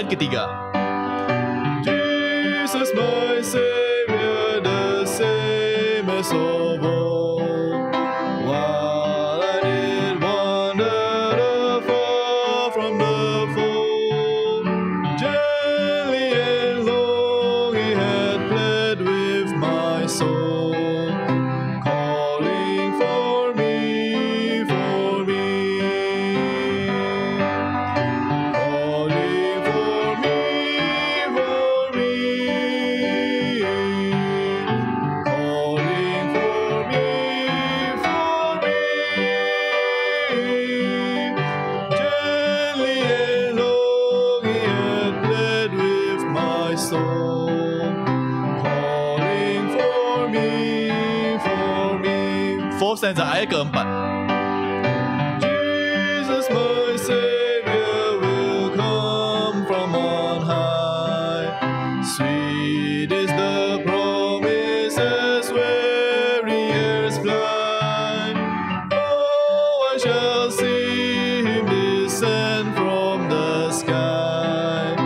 ayat ketiga. Jesus my Savior, the same as of old. While I did wander afar from the fold, gently and long He had pled with my soul, calling for me, for me. Calling for me, for me. Calling for me, for me. Gently and long He had pled with my soul, calling for me, for me. Fourth stanza ayat keempat. Jesus my Savior will come from on high. Sweet is the promise as weary years fly. Oh, I shall see Him descend from the sky,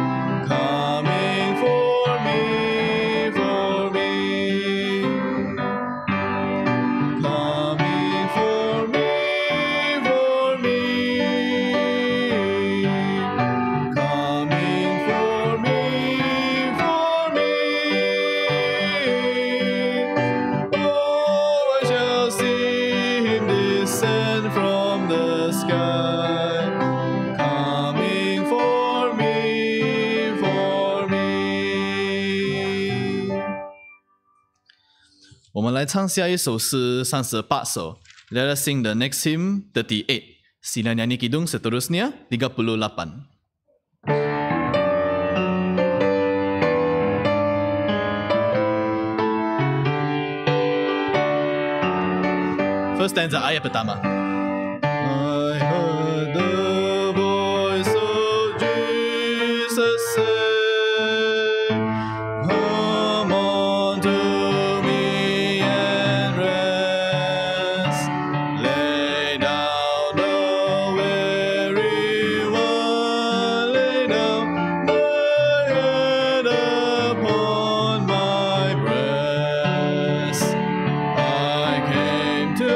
coming for me, for me. Coming for me, for me. Coming for me, for me. Oh, I shall see Him descend from the sky, coming for me, for me. 我们来唱下一首诗38首。Let us sing the next hymn 38. Sila nyanyi kidung seterusnya 38. First stanza ayat pertama. I heard the voice of Jesus say, come unto me and rest. Lay down the weary one, lay down thy head upon my breast. I came to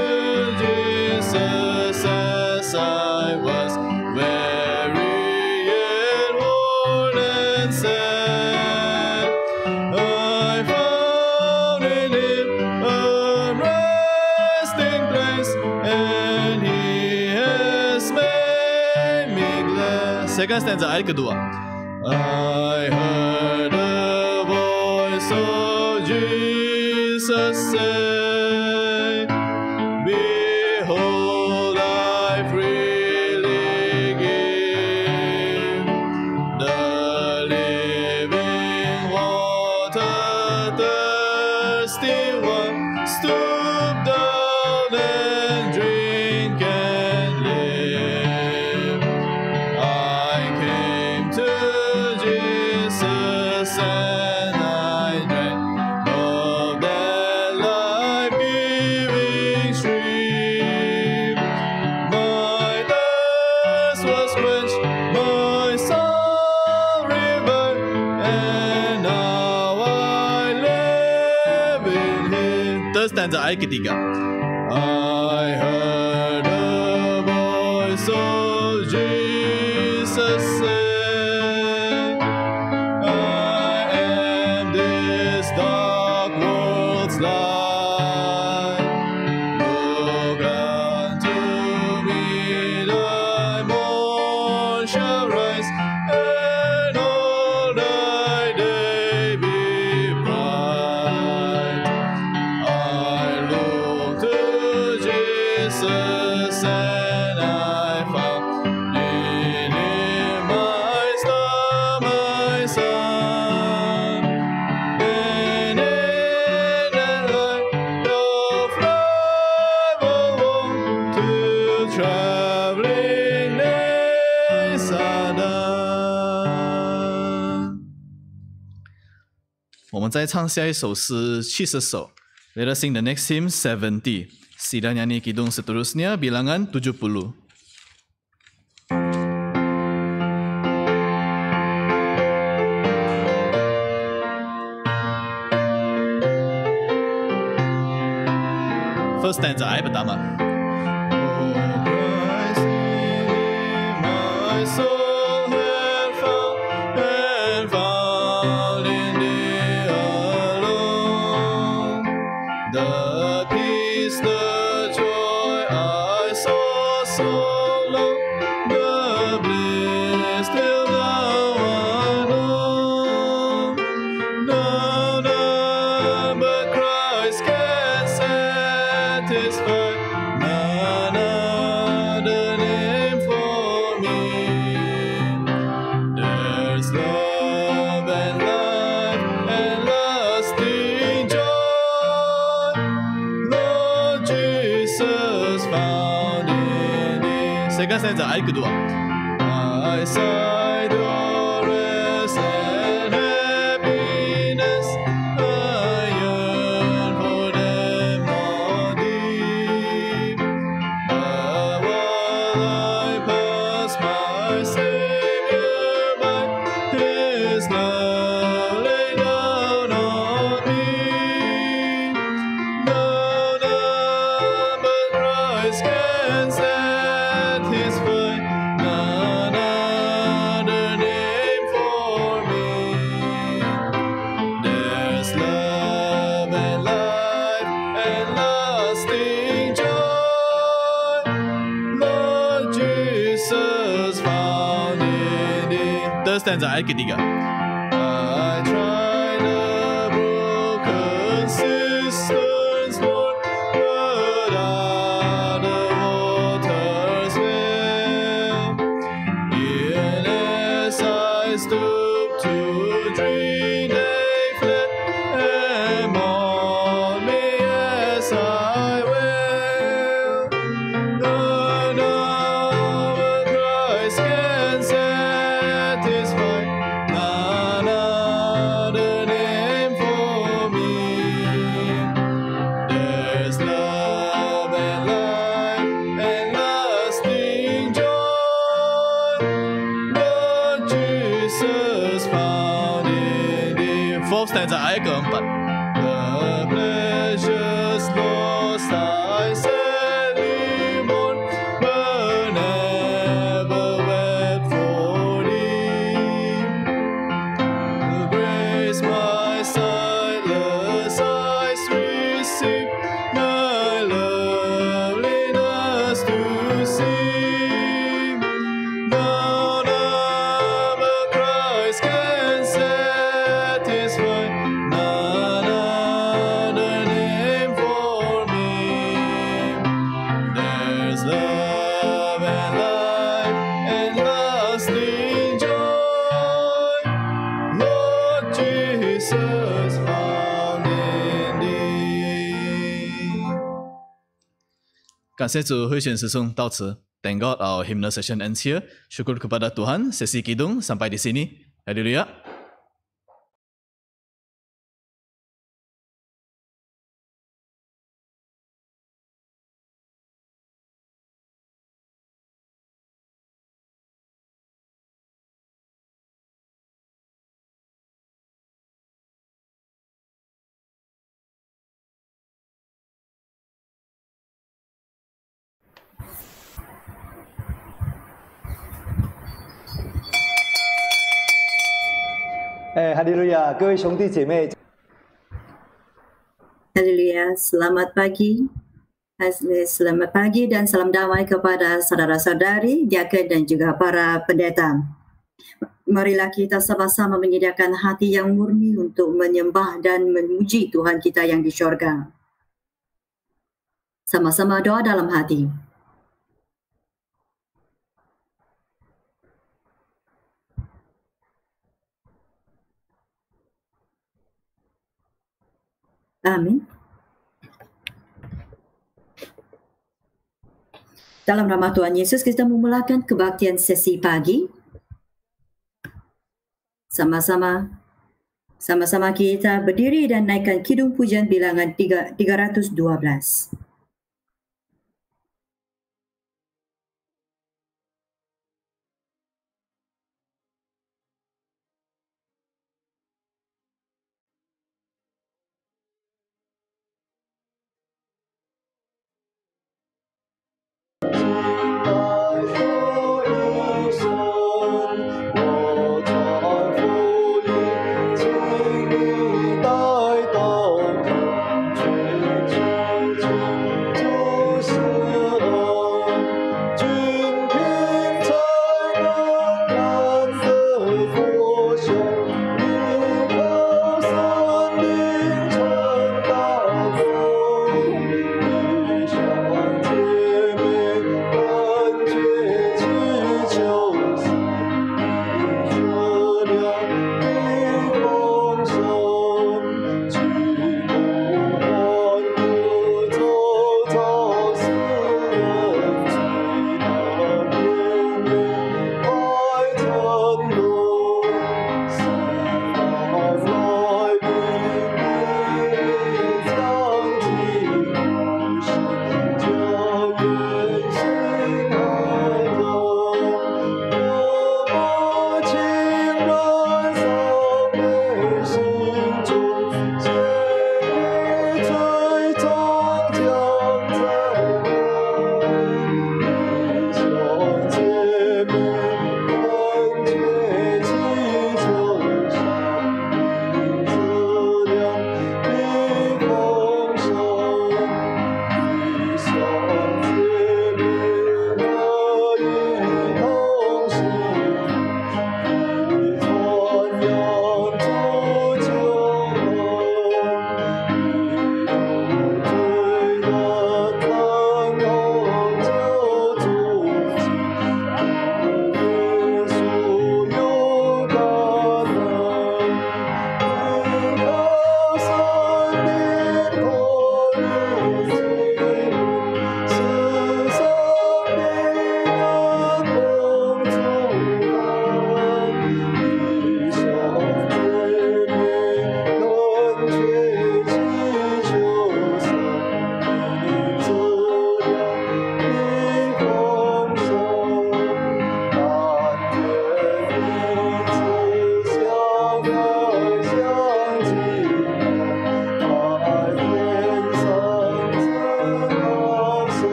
Jesus as I was, weary and worn and sad. I found in Him a resting place, and He has made me glad. Second stanza ayat kedua. I heard the voice of Jesus say, behold, I freely give the living water, thirsty one, stoop down and drink and live. I came to Jesus and I drank of that life-giving stream. My thirst was quenched, my soul revived, and now I live in Him. Third stanza ayat ketiga. I heard the voice of Jesus say, I am this dark world's light. Look unto me, thy morn shall rise, and all thy day be bright. I look to Jesus and I found in Him my star, my sun. And in that light of life alone, till traveling days are done. 我们再唱下一首诗70首。Let us sing the next hymn 70. Sila nyanyi kidung seterusnya bilangan 70. First stanza ayat pertama. Oh Christ, my soul had found in Thee alone. The peace, the joy I saw so long, the bliss till now unknown. None but Christ can satisfy, none other name for me. There's love and life and lasting joy, Lord Jesus found in Thee. Second stanza ayat kedua. I sigh your rest and happiness. I yearn for them all deep. But while I pass my Savior by, His love lay down on me. No, none but Christ can satisfy, none other name for me. There's love and life and lasting joy, Lord Jesus found in Thee. Third stanza ayat ketiga. I tried the broken cisterns, Lord, but out the waters well. Even as I stooped to drink, they fled, and mourned me as I will. None but Christ can satisfy, none other name for me. There's love and life and lasting joy, Lord Jesus found in Thee. Fourth stanza ayat keempat. The pleasures lost I sadly mourn, but never wept for Thee. The grace my sightless eyes receive, Thy loveliness to see. None but Christ can satisfy, none other name for me. There's love and life and lasting joy, Lord Jesus found in Thee. 感谢主会选师兄到此。Thank God our hymnal session ends here. Syukur kepada Tuhan, sesi kidung sampai di sini. Haleluya. Haleluya, 各位兄弟姐妹， Haleluya, selamat pagi. Selamat pagi dan salam damai kepada saudara-saudari, diaken dan juga para pendeta. Marilah kita sama-sama menyediakan hati yang murni untuk menyembah dan memuji Tuhan kita yang di syurga. Sama-sama doa dalam hati. Amin. Dalam nama Tuhan Yesus, kita memulakan kebaktian sesi pagi. Sama-sama kita berdiri dan naikkan kidung pujian bilangan 312.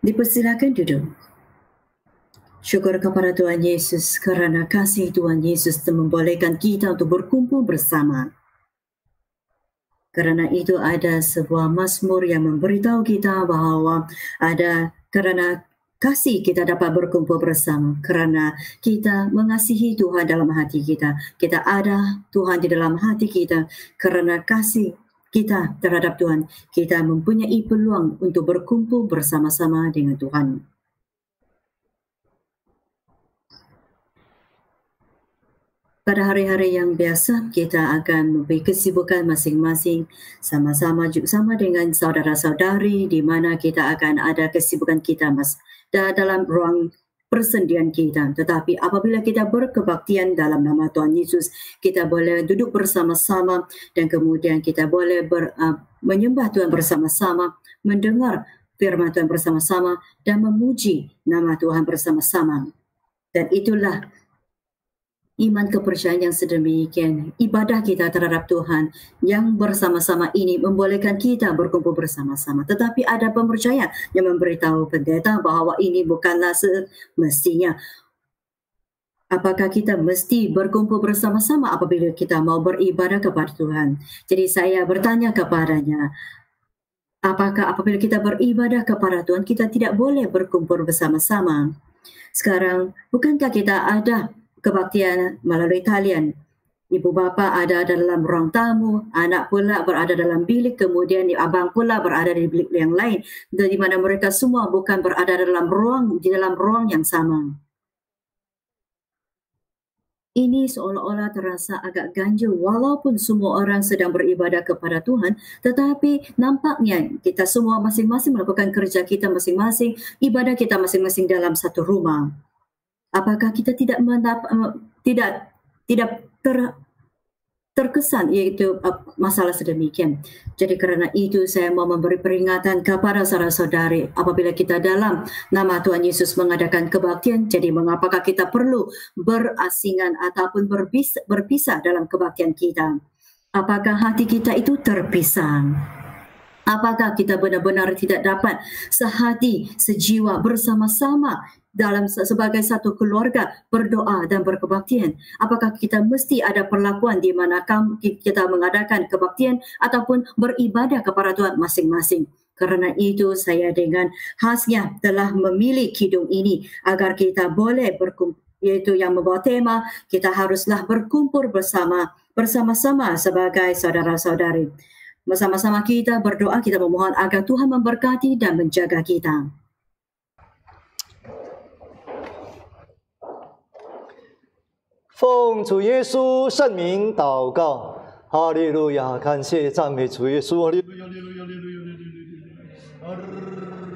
Dipersilakan duduk. Syukur kepada Tuhan Yesus kerana kasih Tuhan Yesus membolehkan kita untuk berkumpul bersama. Kerana itu ada sebuah mazmur yang memberitahu kita bahawa kerana kasih kita dapat berkumpul bersama. Kerana kita mengasihi Tuhan dalam hati kita. Kita ada Tuhan di dalam hati kita. Kerana kasih kita terhadap Tuhan, kita mempunyai peluang untuk berkumpul bersama-sama dengan Tuhan. Pada hari-hari yang biasa, kita akan memberi kesibukan masing-masing sama-sama dengan saudara-saudari di mana kita akan ada kesibukan kita dalam ruang persendian kita. Tetapi apabila kita berkebaktian dalam nama Tuhan Yesus, kita boleh duduk bersama-sama dan kemudian kita boleh menyembah Tuhan bersama-sama, mendengar firman Tuhan bersama-sama dan memuji nama Tuhan bersama-sama. Dan itulah iman kepercayaan yang sedemikian, ibadah kita terhadap Tuhan yang bersama-sama ini membolehkan kita berkumpul bersama-sama. Tetapi ada pemercayaan yang memberitahu pendeta bahawa ini bukanlah semestinya. Apakah kita mesti berkumpul bersama-sama apabila kita mau beribadah kepada Tuhan? Jadi saya bertanya kepadanya, apakah apabila kita beribadah kepada Tuhan, kita tidak boleh berkumpul bersama-sama? Sekarang, bukankah kita ada kebaktian melalui talian? Ibu bapa ada dalam ruang tamu, anak pula berada dalam bilik, kemudian abang pula berada di bilik yang lain, di mana mereka semua bukan berada di dalam ruang yang sama. Ini seolah-olah terasa agak ganjil walaupun semua orang sedang beribadah kepada Tuhan, tetapi nampaknya kita semua masing-masing melakukan kerja kita masing-masing, ibadah kita masing-masing dalam satu rumah. Apakah kita tidak terkesan iaitu masalah sedemikian? Jadi kerana itu saya mau memberi peringatan kepada saudara-saudari apabila kita dalam nama Tuhan Yesus mengadakan kebaktian, jadi mengapakah kita perlu berasingan ataupun berpisah dalam kebaktian kita? Apakah hati kita itu terpisah? Apakah kita benar-benar tidak dapat sehati, sejiwa bersama-sama sebagai satu keluarga berdoa dan berkebaktian? Apakah kita mesti ada perlakuan di mana kita mengadakan kebaktian ataupun beribadah kepada Tuhan masing-masing? Kerana itu saya dengan khasnya telah memilih kidung ini agar kita boleh berkumpul, iaitu yang membawa tema kita haruslah berkumpul bersama-sama sebagai saudara-saudari. Bersama-sama kita berdoa, kita memohon agar Tuhan memberkati dan menjaga kita. 奉主耶稣圣名祷告，哈利路亚！感谢赞美主耶稣，哈利路亚，哈利路亚，哈利路亚，哈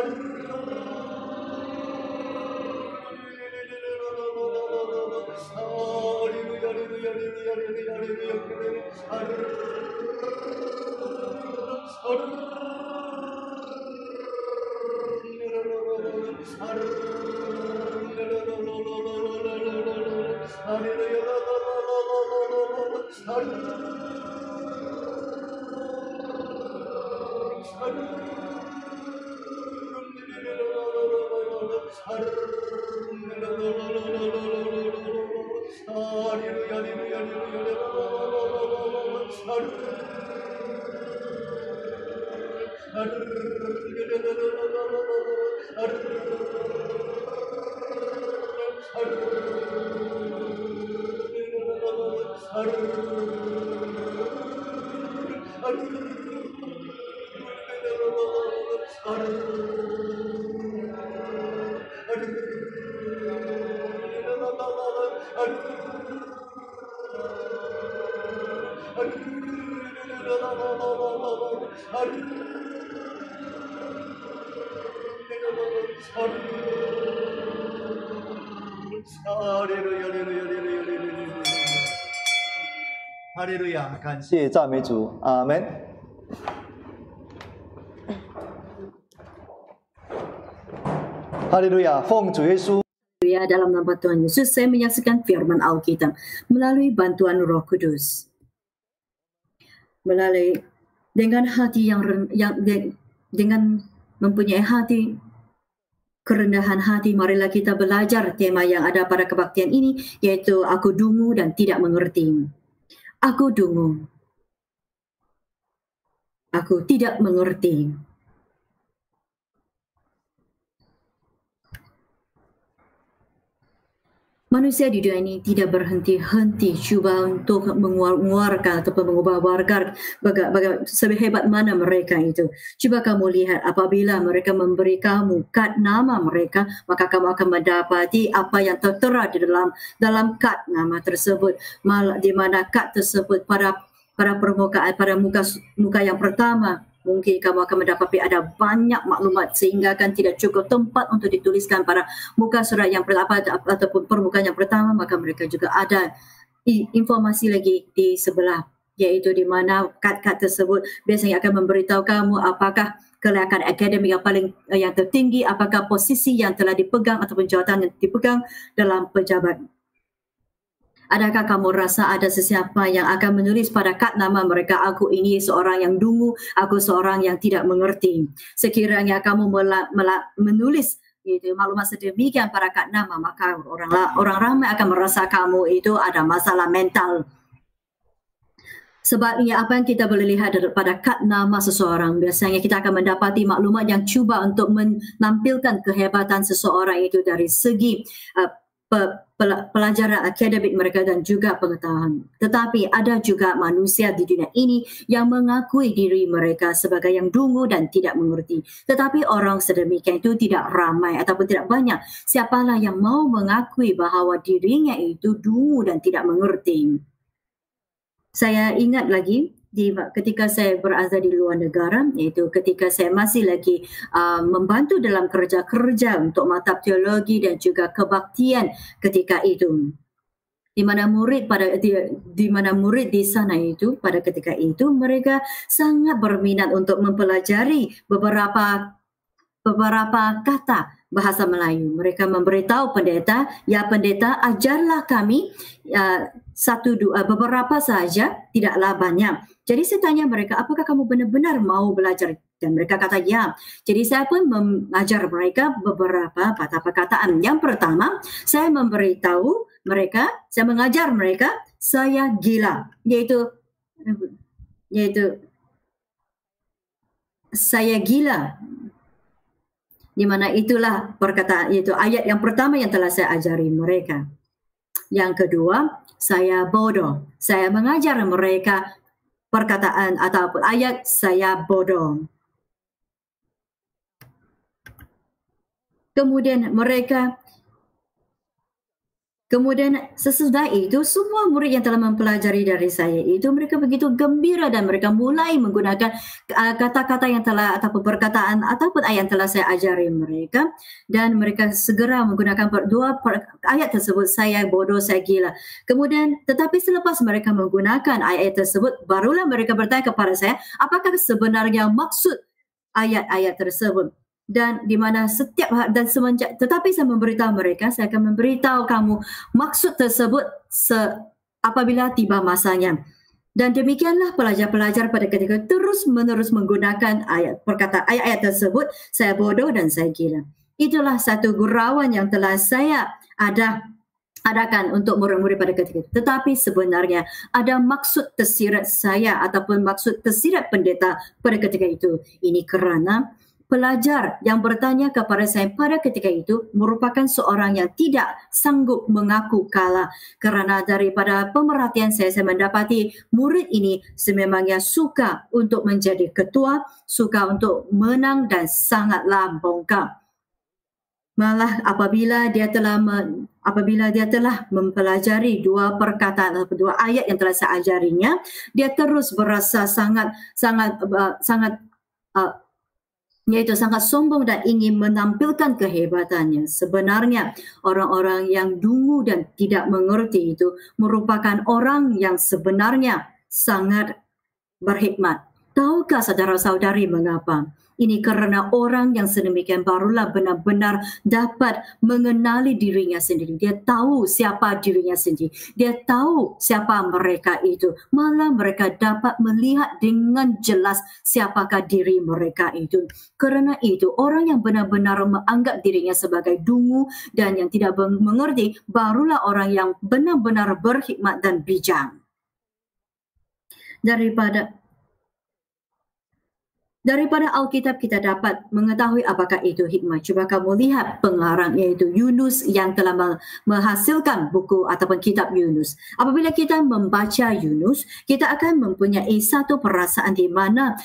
利路亚。哈利路亚，感谢赞美主，阿门。哈利路亚，奉主耶稣。 Ya, dalam nama Tuhan Yesus, saya menyaksikan firman Alkitab melalui bantuan Roh Kudus. Melalui dengan hati dengan mempunyai hati kerendahan hati, marilah kita belajar tema yang ada pada kebaktian ini, yaitu aku dungu dan tidak mengerti. Aku dungu. Aku tidak mengerti. Manusia di dunia ini tidak berhenti-henti cuba untuk mengeluarkan ataupun mengubah warga sehebat mana mereka itu. Cuba kamu lihat apabila mereka memberi kamu kad nama mereka, maka kamu akan mendapati apa yang tertera di dalam kad nama tersebut. Di mana kad tersebut pada permukaan, pada muka yang pertama, mungkin kamu akan mendapati ada banyak maklumat sehingga kan tidak cukup tempat untuk dituliskan pada muka surat yang pertama ataupun permukaan yang pertama, maka mereka juga ada informasi lagi di sebelah, yaitu di mana kad-kad tersebut biasanya akan memberitahu kamu apakah kelayakan akademik yang tertinggi, apakah posisi yang telah dipegang ataupun jawatan yang dipegang dalam pejabat. Adakah kamu rasa ada sesiapa yang akan menulis pada kad nama mereka, aku ini seorang yang dungu, aku seorang yang tidak mengerti. Sekiranya kamu menulis itu maklumat sedemikian pada kad nama, maka orang ramai akan merasa kamu itu ada masalah mental. Sebabnya apa yang kita boleh lihat daripada kad nama seseorang, biasanya kita akan mendapati maklumat yang cuba untuk menampilkan kehebatan seseorang itu dari segi pelajaran akademik mereka dan juga pengetahuan. Tetapi ada juga manusia di dunia ini yang mengakui diri mereka sebagai yang dungu dan tidak mengerti. Tetapi orang sedemikian itu tidak ramai ataupun tidak banyak. Siapalah yang mau mengakui bahawa dirinya itu dungu dan tidak mengerti. Saya ingat lagi ketika saya berada di luar negara, iaitu ketika saya masih lagi membantu dalam kerja-kerja untuk mata teologi dan juga kebaktian ketika itu. Di mana murid di sana itu pada ketika itu mereka sangat berminat untuk mempelajari beberapa kata bahasa Melayu. Mereka memberitahu pendeta, ya pendeta ajarlah kami beberapa saja, tidaklah banyak. Jadi saya tanya mereka, apakah kamu benar-benar mau belajar? Dan mereka kata ya. Jadi saya pun mengajar mereka beberapa kata perkataan. Yang pertama, saya memberitahu mereka, saya mengajar mereka, saya gila. Yaitu saya gila. Di mana itulah perkataan, itu ayat yang pertama yang telah saya ajari mereka. Yang kedua, saya bodoh. Saya mengajar mereka perkataan ataupun ayat saya bodoh. Kemudian mereka Kemudian sesudah itu semua murid yang telah mempelajari dari saya itu mereka begitu gembira dan mereka mulai menggunakan kata-kata yang telah ataupun perkataan ataupun ayat yang telah saya ajari mereka, dan mereka segera menggunakan ayat tersebut, saya bodoh, saya gila. Kemudian tetapi selepas mereka menggunakan ayat tersebut, barulah mereka bertanya kepada saya, apakah sebenarnya maksud ayat-ayat tersebut. Dan di mana setiap dan semenjak, tetapi saya memberitahu mereka, saya akan memberitahu kamu maksud tersebut apabila tiba masanya. Dan demikianlah pelajar-pelajar pada ketika terus menerus menggunakan ayat-ayat tersebut, saya bodoh dan saya gila. Itulah satu gurauan yang telah saya adakan untuk murid-murid pada ketika itu. Tetapi sebenarnya ada maksud tersirat saya ataupun maksud tersirat pendeta pada ketika itu. Ini kerana pelajar yang bertanya kepada saya pada ketika itu merupakan seorang yang tidak sanggup mengaku kalah, kerana daripada pemerhatian saya mendapati murid ini sememangnya suka untuk menjadi ketua, suka untuk menang dan sangatlah bongkar. Malah apabila dia telah mempelajari dua perkataan atau dua ayat yang telah saya ajarinya, dia terus berasa sangat sombong dan ingin menampilkan kehebatannya. Sebenarnya orang-orang yang dungu dan tidak mengerti itu merupakan orang yang sebenarnya sangat berhikmat. Tahukah saudara-saudari mengapa? Ini kerana orang yang sedemikian barulah benar-benar dapat mengenali dirinya sendiri. Dia tahu siapa dirinya sendiri. Dia tahu siapa mereka itu. Malah mereka dapat melihat dengan jelas siapakah diri mereka itu. Kerana itu, orang yang benar-benar menganggap dirinya sebagai dungu dan yang tidak mengerti, barulah orang yang benar-benar berhikmat dan bijak. Daripada Alkitab kita dapat mengetahui apakah itu hikmah. Cuba kamu lihat pengarang, iaitu Yunus, yang telah menghasilkan buku ataupun kitab Yunus. Apabila kita membaca Yunus, kita akan mempunyai satu perasaan di mana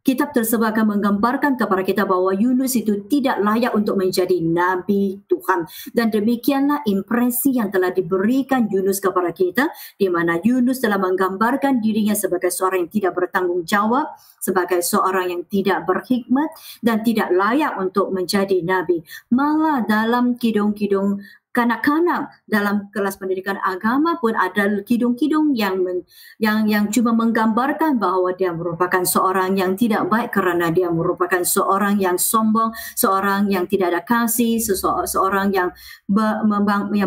kitab tersebut akan menggambarkan kepada kita bahawa Yunus itu tidak layak untuk menjadi Nabi Tuhan. Dan demikianlah impresi yang telah diberikan Yunus kepada kita, di mana Yunus telah menggambarkan dirinya sebagai seorang yang tidak bertanggung jawab, sebagai seorang yang tidak berhikmat dan tidak layak untuk menjadi Nabi. Malah dalam kidung-kidung kanak-kanak dalam kelas pendidikan agama pun ada kidung-kidung yang cuma menggambarkan bahawa dia merupakan seorang yang tidak baik kerana dia merupakan seorang yang sombong, seorang yang tidak ada kasih, seorang yang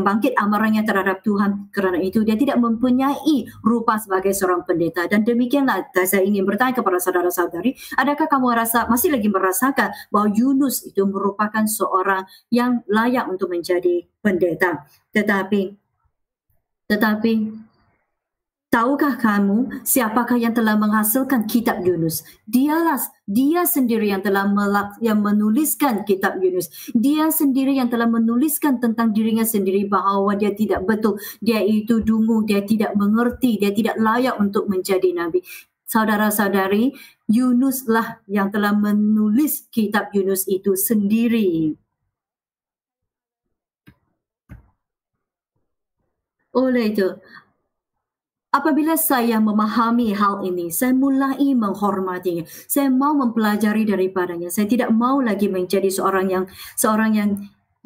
bangkit amarahnya terhadap Tuhan. Kerana itu dia tidak mempunyai rupa sebagai seorang pendeta. Dan demikianlah saya ingin bertanya kepada saudara-saudari, adakah kamu masih lagi merasakan bahawa Yunus itu merupakan seorang yang layak untuk menjadi pendeta? Tetapi tahukah kamu siapakah yang telah menghasilkan kitab Yunus? Dia sendiri yang telah menuliskan kitab Yunus. Dia sendiri yang telah menuliskan tentang dirinya sendiri bahawa dia tidak betul, dia itu dungu, dia tidak mengerti, dia tidak layak untuk menjadi nabi. Saudara-saudari, Yunuslah yang telah menulis kitab Yunus itu sendiri. Oleh itu, apabila saya memahami hal ini, saya mulai menghormatinya. Saya mau mempelajari daripadanya. Saya tidak mau lagi menjadi seorang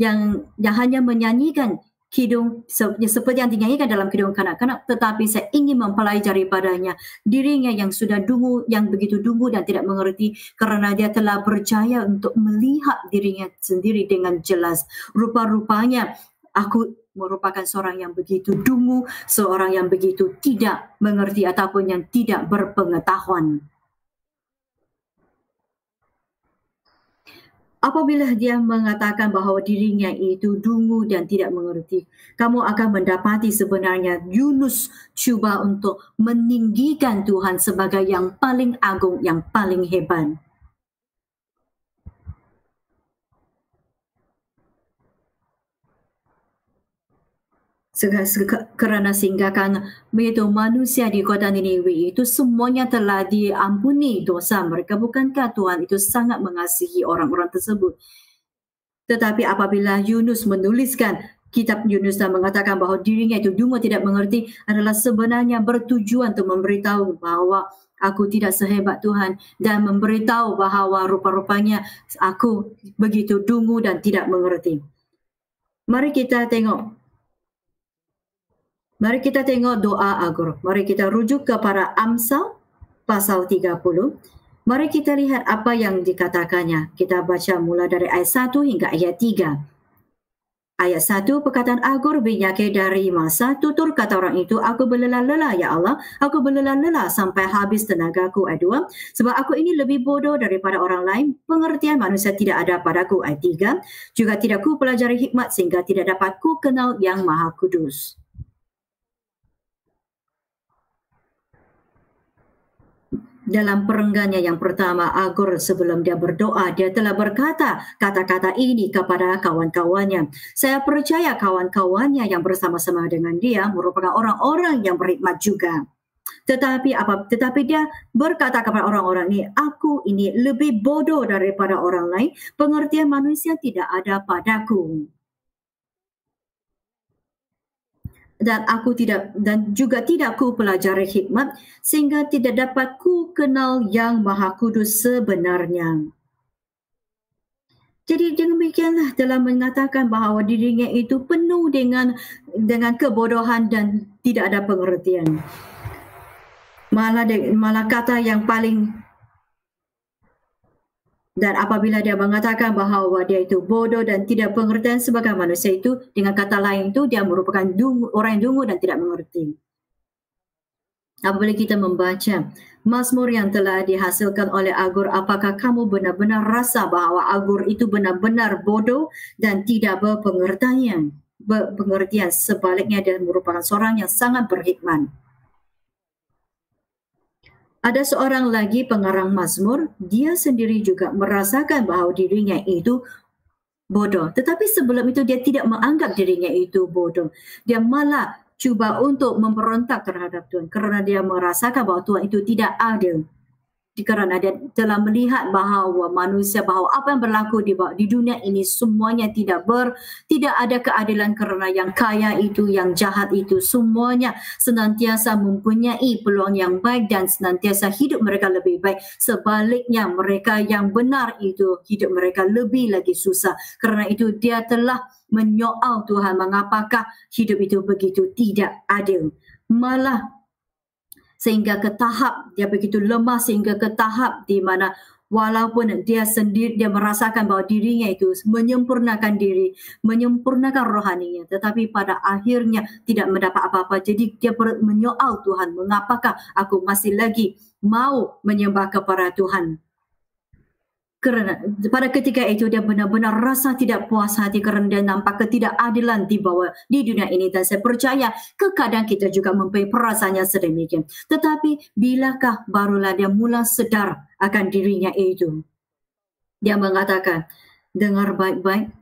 yang hanya menyanyikan kidung seperti yang dinyanyikan dalam kidung kanak-kanak, tetapi saya ingin mempelajari padanya dirinya yang sudah dungu, yang begitu dungu dan tidak mengerti, kerana dia telah berjaya untuk melihat dirinya sendiri dengan jelas. Rupa-rupanya aku merupakan seorang yang begitu dungu, seorang yang begitu tidak mengerti ataupun yang tidak berpengetahuan. Apabila dia mengatakan bahawa dirinya itu dungu dan tidak mengerti, kamu akan mendapati sebenarnya Yunus cuba untuk meninggikan Tuhan sebagai yang paling agung, yang paling hebat. Kerana sehinggakan begitu manusia di kota Niniwe itu semuanya telah diampuni dosa mereka. Bukankah Tuhan itu sangat mengasihi orang-orang tersebut? Tetapi apabila Yunus menuliskan kitab Yunus dan mengatakan bahawa dirinya itu dungu tidak mengerti adalah sebenarnya bertujuan untuk memberitahu bahawa aku tidak sehebat Tuhan dan memberitahu bahawa rupa-rupanya aku begitu dungu dan tidak mengerti. Mari kita tengok doa Agur. Mari kita rujuk kepada Amsal pasal 30. Mari kita lihat apa yang dikatakannya. Kita baca mula dari ayat 1 hingga ayat 3. Ayat 1, perkataan Agur bin Yakir dari masa, tutur kata orang itu, aku berlelah-lelah ya Allah, aku berlelah-lelah sampai habis tenagaku. Ayat 2, sebab aku ini lebih bodoh daripada orang lain, pengertian manusia tidak ada padaku. Ayat 3, juga tidak ku pelajari hikmat sehingga tidak dapat ku kenal yang Maha Kudus. Dalam perenggannya yang pertama, Agur sebelum dia berdoa, dia telah berkata kata-kata ini kepada kawan-kawannya. Saya percaya kawan-kawannya yang bersama-sama dengan dia merupakan orang-orang yang berhikmat juga. Tetapi dia berkata kepada orang-orang ini, aku ini lebih bodoh daripada orang lain, pengertian manusia tidak ada padaku. Dan juga tidak ku pelajari hikmat sehingga tidak dapat ku kenal yang Maha Kudus sebenarnya. Jadi demikianlah dalam mengatakan bahawa dirinya itu penuh dengan kebodohan dan tidak ada pengertian. Malah kata yang paling, dan apabila dia mengatakan bahawa dia itu bodoh dan tidak pengertian sebagai manusia itu, dengan kata lain itu dia merupakan orang yang dungu dan tidak mengerti. Apabila kita membaca Mazmur yang telah dihasilkan oleh Agur, apakah kamu benar-benar rasa bahawa Agur itu benar-benar bodoh dan tidak berpengertian? Sebaliknya dia merupakan seorang yang sangat berhikmat. Ada seorang lagi pengarang Mazmur, dia sendiri juga merasakan bahawa dirinya itu bodoh. Tetapi sebelum itu dia tidak menganggap dirinya itu bodoh. Dia malah cuba untuk memberontak terhadap Tuhan kerana dia merasakan bahawa Tuhan itu tidak adil. Kerana dia telah melihat bahawa apa yang berlaku di dunia ini semuanya tidak ada keadilan kerana yang kaya itu, yang jahat itu, semuanya senantiasa mempunyai peluang yang baik dan senantiasa hidup mereka lebih baik. Sebaliknya mereka yang benar itu hidup mereka lebih lagi susah. Kerana itu dia telah menyoal Tuhan, mengapakah hidup itu begitu tidak adil. Malah sehingga ke tahap dia begitu lemah, sehingga ke tahap di mana walaupun dia sendiri dia merasakan bahawa dirinya itu menyempurnakan diri, menyempurnakan rohaninya, tetapi pada akhirnya tidak mendapat apa-apa. Jadi dia menyoal Tuhan, mengapakah aku masih lagi mau menyembah kepada Tuhan? Kerana pada ketika itu dia benar-benar rasa tidak puas hati kerana dia nampak ketidakadilan di dunia ini, dan saya percaya kadang kita juga mempunyai perasaannya sedemikian. Tetapi bilakah barulah dia mula sedar akan dirinya itu? Dia mengatakan, dengar baik-baik,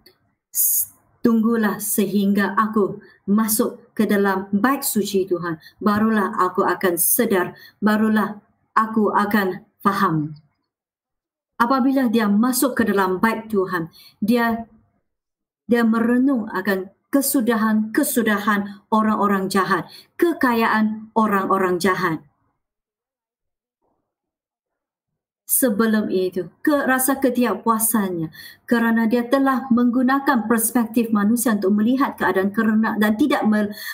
tunggulah sehingga aku masuk ke dalam bait suci Tuhan, barulah aku akan sedar, barulah aku akan faham. Apabila dia masuk ke dalam bait Tuhan, dia merenung akan kesudahan orang-orang jahat, kekayaan orang-orang jahat. Sebelum itu, rasa ketidakpuasannya kerana dia telah menggunakan perspektif manusia untuk melihat keadaan dan tidak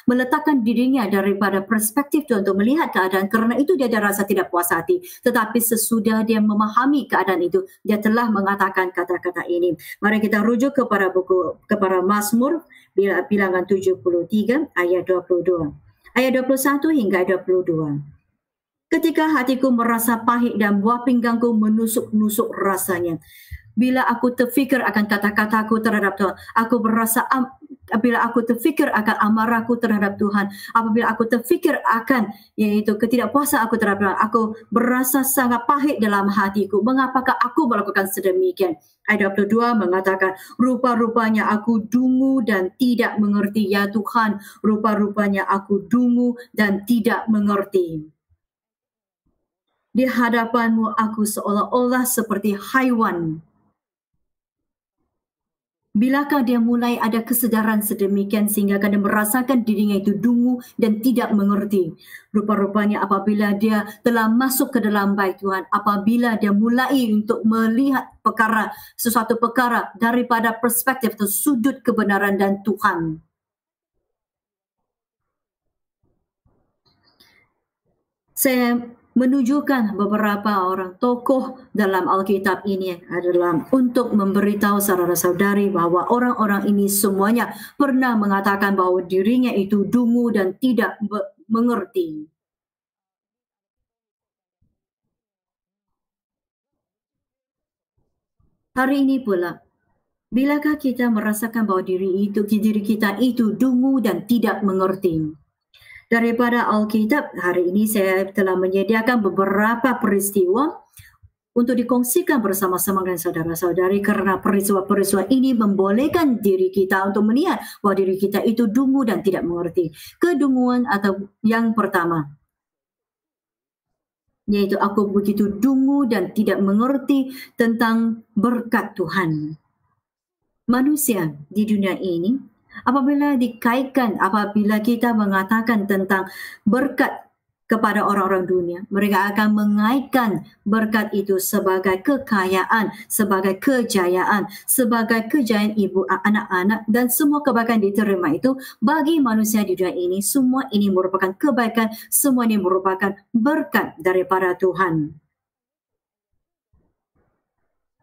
meletakkan dirinya daripada perspektif Tuhan untuk melihat keadaan. Kerana itu dia ada rasa tidak puas hati. Tetapi sesudah dia memahami keadaan itu, dia telah mengatakan kata-kata ini. Mari kita rujuk kepada Mazmur bilangan 73 ayat 22. Ayat 21 hingga 22. Ketika hatiku merasa pahit dan buah pinggangku menusuk-nusuk rasanya. Bila aku terfikir akan kata-kataku terhadap Tuhan, bila aku terfikir akan amarahku terhadap Tuhan, apabila aku terfikir akan yaitu ketidakpuasan aku terhadap Tuhan, aku berasa sangat pahit dalam hatiku. Mengapakah aku melakukan sedemikian? Ayat 22 mengatakan, rupa-rupanya aku dungu dan tidak mengerti, ya Tuhan, rupa-rupanya aku dungu dan tidak mengerti. Di hadapanmu aku seolah-olah seperti haiwan. Bilakah dia mulai ada kesedaran sedemikian sehingga dia merasakan dirinya itu dungu dan tidak mengerti? Rupa-rupanya apabila dia telah masuk ke dalam bait Tuhan, apabila dia mulai untuk melihat sesuatu perkara daripada perspektif atau sudut kebenaran dan Tuhan. Saya menunjukkan beberapa orang tokoh dalam Alkitab ini adalah untuk memberitahu saudara-saudari bahwa orang-orang ini semuanya pernah mengatakan bahwa dirinya itu dungu dan tidak mengerti. Hari ini pula, bilakah kita merasakan bahwa diri kita itu dungu dan tidak mengerti? Daripada Alkitab, hari ini saya telah menyediakan beberapa peristiwa untuk dikongsikan bersama-sama dengan saudara-saudari karena peristiwa-peristiwa ini membolehkan diri kita untuk melihat bahwa diri kita itu dungu dan tidak mengerti. Kedunguan atau yang pertama, yaitu aku begitu dungu dan tidak mengerti tentang berkat Tuhan. Manusia di dunia ini, apabila kita mengatakan tentang berkat kepada orang-orang dunia, mereka akan mengaitkan berkat itu sebagai kekayaan, sebagai kejayaan, sebagai kejayaan ibu anak-anak dan semua kebaikan diterima itu bagi manusia di dunia ini. Semua ini merupakan kebaikan, semua ini merupakan berkat daripada Tuhan.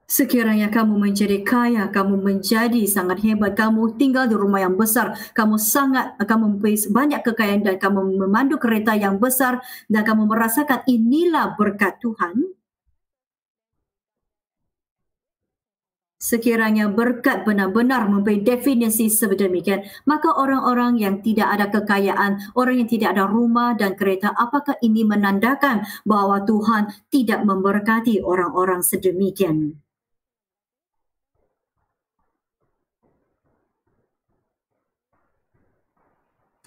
Sekiranya kamu menjadi kaya, kamu menjadi sangat hebat, kamu tinggal di rumah yang besar, kamu mempunyai banyak kekayaan dan kamu memandu kereta yang besar dan kamu merasakan inilah berkat Tuhan. Sekiranya berkat benar-benar mempunyai definisi sedemikian, maka orang-orang yang tidak ada kekayaan, orang yang tidak ada rumah dan kereta, apakah ini menandakan bahwa Tuhan tidak memberkati orang-orang sedemikian?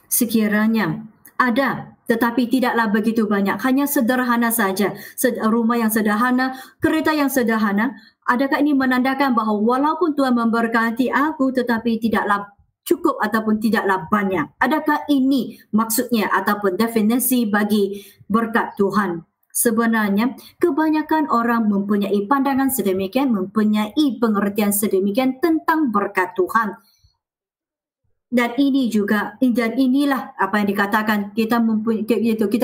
Sekiranya ada, tetapi tidaklah begitu banyak, hanya sederhana saja, rumah yang sederhana, kereta yang sederhana, adakah ini menandakan bahawa walaupun Tuhan memberkati aku, tetapi tidaklah cukup ataupun tidaklah banyak? Adakah ini maksudnya ataupun definisi bagi berkat Tuhan? Sebenarnya, kebanyakan orang mempunyai pandangan sedemikian, mempunyai pengertian sedemikian tentang berkat Tuhan. Dan inilah apa yang dikatakan kita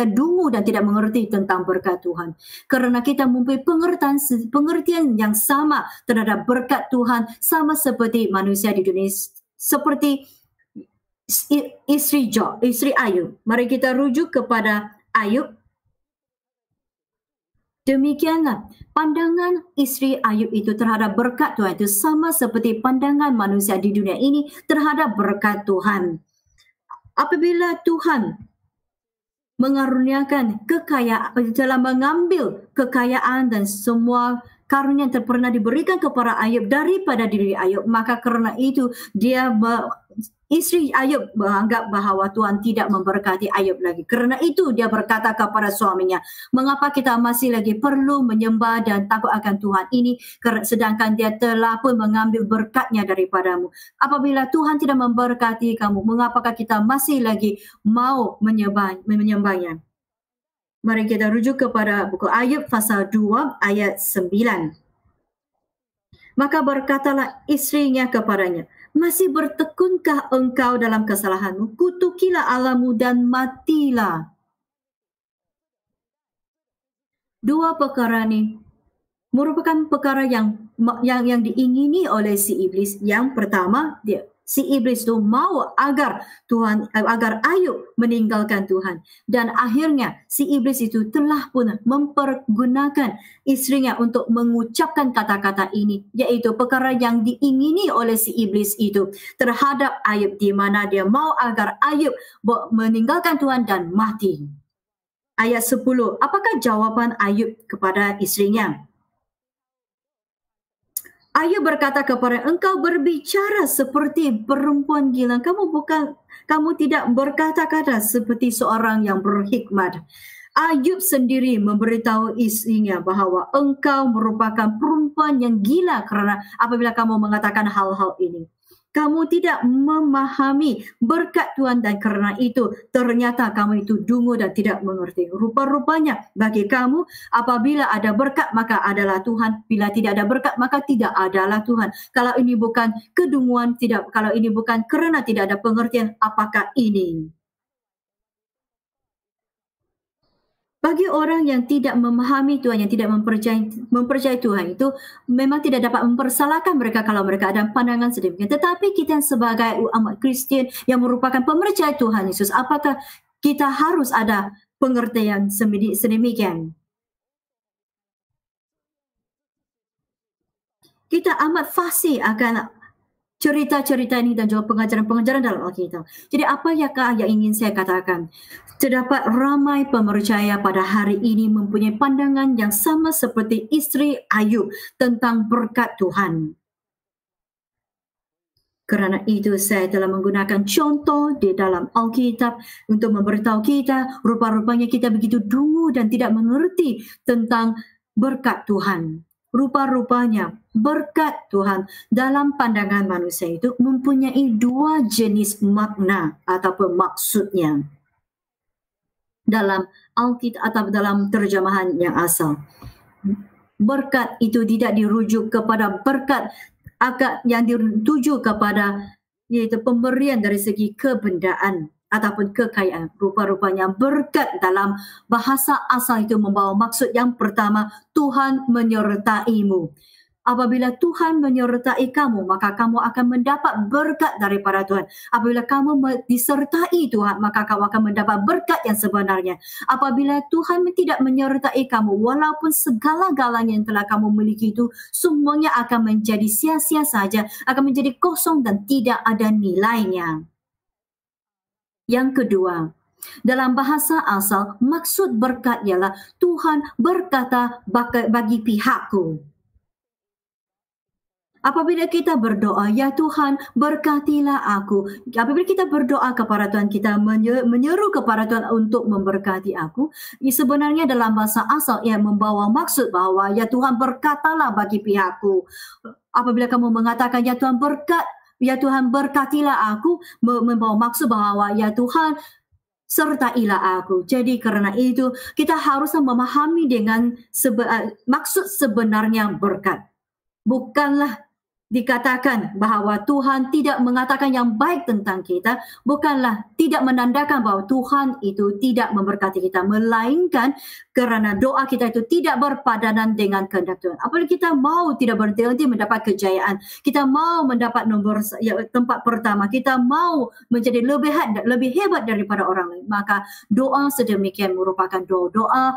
dungu dan tidak mengerti tentang berkat Tuhan. Kerana kita mempunyai pengertian yang sama terhadap berkat Tuhan, sama seperti manusia di dunia, seperti istri Ayub. Mari kita rujuk kepada Ayub. Demikianlah pandangan istri Ayub itu terhadap berkat Tuhan itu sama seperti pandangan manusia di dunia ini terhadap berkat Tuhan. Apabila Tuhan mengaruniakan kekayaan, telah mengambil kekayaan dan semua karunia yang pernah diberikan kepada Ayub daripada diri Ayub, maka kerana itu istri Ayub menganggap bahawa Tuhan tidak memberkati Ayub lagi. Kerana itu dia berkata kepada suaminya, mengapa kita masih lagi perlu menyembah dan takut akan Tuhan ini sedangkan dia telah pun mengambil berkatnya daripadamu. Apabila Tuhan tidak memberkati kamu, mengapakah kita masih lagi mau menyembahnya? Mari kita rujuk kepada buku Ayub pasal 2 ayat 9. Maka berkatalah istrinya kepadanya, masih bertekunkah engkau dalam kesalahanmu? Kutukilah Allahmu dan matilah. Dua perkara ini merupakan perkara yang diingini oleh si iblis. Yang pertama, si iblis itu mau agar Ayub meninggalkan Tuhan, dan akhirnya si iblis itu telah pun mempergunakan istrinya untuk mengucapkan kata-kata ini, yaitu perkara yang diingini oleh si iblis itu terhadap Ayub, di mana dia mau agar Ayub meninggalkan Tuhan dan mati. Ayat 10, apakah jawaban Ayub kepada istrinya? Ayub berkata kepada, engkau berbicara seperti perempuan gila. Kamu tidak berkata-kata seperti seorang yang berhikmat. Ayub sendiri memberitahu istrinya bahawa engkau merupakan perempuan yang gila kerana apabila kamu mengatakan hal-hal ini. Kamu tidak memahami berkat Tuhan dan kerana itu ternyata kamu itu dungu dan tidak mengerti. Rupa-rupanya bagi kamu apabila ada berkat maka adalah Tuhan. Bila tidak ada berkat maka tidak adalah Tuhan. Kalau ini bukan kedunguan, tidak. Kalau ini bukan kerana tidak ada pengertian, apakah ini? Bagi orang yang tidak memahami Tuhan, yang tidak mempercayai Tuhan itu memang tidak dapat mempersalahkan mereka kalau mereka ada pandangan sedemikian. Tetapi kita sebagai umat Kristian yang merupakan pemercayai Tuhan Yesus, apakah kita harus ada pengertian sedemikian? Kita amat fasih akan cerita-cerita ini dan juga pengajaran-pengajaran dalam Alkitab. Jadi apa yang ingin saya katakan? Terdapat ramai pemercaya pada hari ini mempunyai pandangan yang sama seperti istri Ayub tentang berkat Tuhan. Kerana itu saya telah menggunakan contoh di dalam Alkitab untuk memberitahu kita rupa-rupanya kita begitu dungu dan tidak mengerti tentang berkat Tuhan. Rupa-rupanya berkat Tuhan dalam pandangan manusia itu mempunyai dua jenis makna ataupun maksudnya dalam Alkitab atau dalam terjemahan yang asal. Berkat itu tidak dirujuk kepada berkat yang dituju kepada iaitu pemberian dari segi kebendaan ataupun kekayaan. Rupa-rupanya berkat dalam bahasa asal itu membawa maksud yang pertama, Tuhan menyertaimu. Apabila Tuhan menyertai kamu, maka kamu akan mendapat berkat daripada Tuhan. Apabila kamu disertai Tuhan, maka kamu akan mendapat berkat yang sebenarnya. Apabila Tuhan tidak menyertai kamu, walaupun segala-galanya yang telah kamu miliki itu, semuanya akan menjadi sia-sia saja, akan menjadi kosong dan tidak ada nilainya. Yang kedua, dalam bahasa asal, maksud berkat ialah Tuhan berkata bagi pihakku. Apabila kita berdoa, ya Tuhan berkatilah aku. Apabila kita berdoa kepada Tuhan, kita menyeru kepada Tuhan untuk memberkati aku. Sebenarnya dalam bahasa asal ia membawa maksud bahawa ya Tuhan berkatalah bagi pihakku. Apabila kamu mengatakan ya Tuhan berkatilah aku, membawa maksud bahawa ya Tuhan sertailah aku. Jadi kerana itu kita harus memahami dengan maksud sebenarnya berkat. Bukanlah dikatakan bahawa Tuhan tidak mengatakan yang baik tentang kita, bukanlah tidak menandakan bahawa Tuhan itu tidak memberkati kita, melainkan kerana doa kita itu tidak berpadanan dengan kehendak Tuhan. Apabila kita mau tidak berhenti mendapat kejayaan, kita mau mendapat tempat pertama, kita mau menjadi lebih hebat daripada orang lain, maka doa sedemikian merupakan doa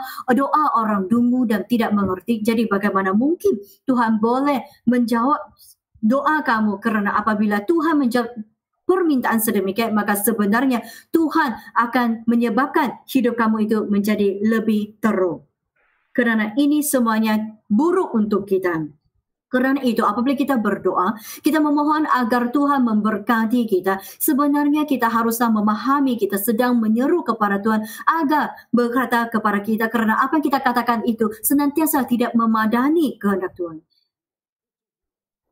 orang dungu dan tidak mengerti. Jadi bagaimana mungkin Tuhan boleh menjawab doa kamu? Kerana apabila Tuhan menjawab permintaan sedemikian, maka sebenarnya Tuhan akan menyebabkan hidup kamu itu menjadi lebih teruk. Kerana ini semuanya buruk untuk kita. Kerana itu apabila kita berdoa, kita memohon agar Tuhan memberkati kita. Sebenarnya kita haruslah memahami kita sedang menyeru kepada Tuhan agar berkata kepada kita, kerana apa yang kita katakan itu senantiasa tidak memadani kehendak Tuhan.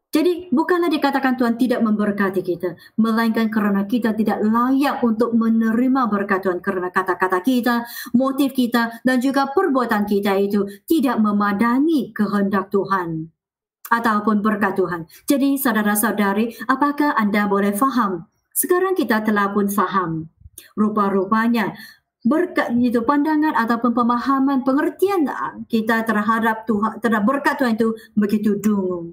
Jadi bukanlah dikatakan Tuhan tidak memberkati kita, melainkan kerana kita tidak layak untuk menerima berkat Tuhan kerana kata-kata kita, motif kita dan juga perbuatan kita itu tidak memadani kehendak Tuhan ataupun berkat Tuhan. Jadi saudara-saudari, apakah anda boleh faham? Sekarang kita telah pun faham. Rupa-rupanya berkat itu pandangan ataupun pemahaman pengertian kita terhadap Tuhan, terhadap berkat Tuhan itu begitu dungu.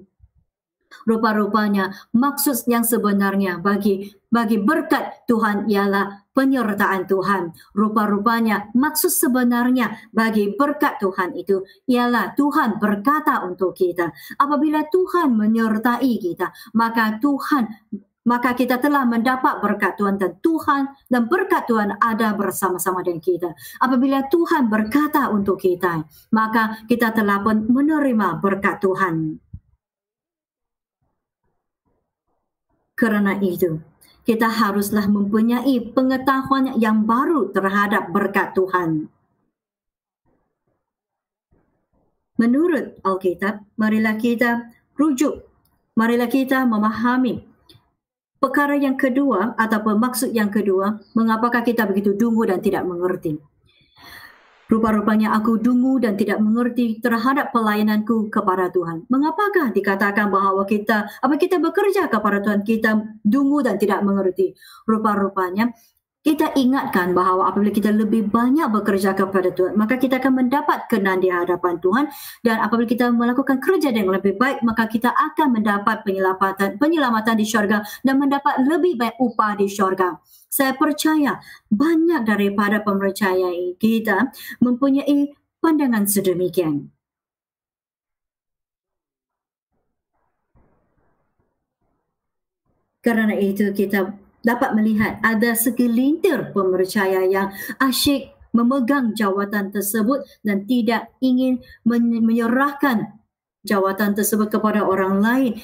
Rupa-rupanya maksud yang sebenarnya bagi berkat Tuhan ialah penyertaan Tuhan. Rupa-rupanya maksud sebenarnya bagi berkat Tuhan itu ialah Tuhan berkata untuk kita. Apabila Tuhan menyertai kita, maka kita telah mendapat berkat Tuhan dan berkat Tuhan ada bersama-sama dengan kita. Apabila Tuhan berkata untuk kita, maka kita telah pun menerima berkat Tuhan. Kerana itu, kita haruslah mempunyai pengetahuan yang baru terhadap berkat Tuhan. menurut Alkitab, marilah kita rujuk, marilah kita memahami perkara yang kedua ataupun maksud yang kedua, mengapakah kita begitu dungu dan tidak mengerti. Rupa-rupanya aku dungu dan tidak mengerti terhadap pelayananku kepada Tuhan. Mengapakah dikatakan bahawa kita bekerja kepada Tuhan, kita dungu dan tidak mengerti? Rupa-rupanya kita ingatkan bahawa apabila kita lebih banyak bekerja kepada Tuhan, maka kita akan mendapat kenan di hadapan Tuhan, dan apabila kita melakukan kerja yang lebih baik, maka kita akan mendapat penyelamatan di syurga dan mendapat lebih baik upah di syurga. Saya percaya banyak daripada pemercaya kita mempunyai pandangan sedemikian. Kerana itu kita dapat melihat ada segelintir pemercaya yang asyik memegang jawatan tersebut dan tidak ingin menyerahkan jawatan tersebut kepada orang lain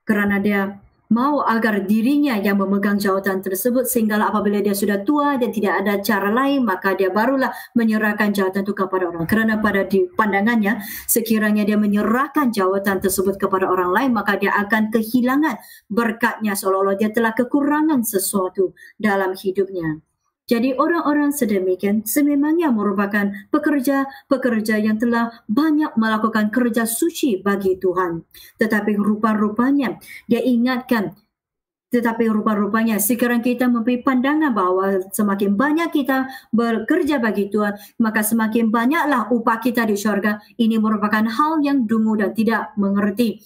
kerana dia mahu agar dirinya yang memegang jawatan tersebut, sehingga apabila dia sudah tua dan tidak ada cara lain, maka dia barulah menyerahkan jawatan itu kepada orang. Kerana pada pandangannya, sekiranya dia menyerahkan jawatan tersebut kepada orang lain, maka dia akan kehilangan berkatnya, seolah-olah dia telah kekurangan sesuatu dalam hidupnya. Jadi orang-orang sedemikian sememangnya merupakan pekerja-pekerja yang telah banyak melakukan kerja suci bagi Tuhan. Tetapi rupa-rupanya dia ingatkan, sekarang kita mempunyai pandangan bahawa semakin banyak kita bekerja bagi Tuhan, maka semakin banyaklah upah kita di syurga. Ini merupakan hal yang dungu dan tidak mengerti.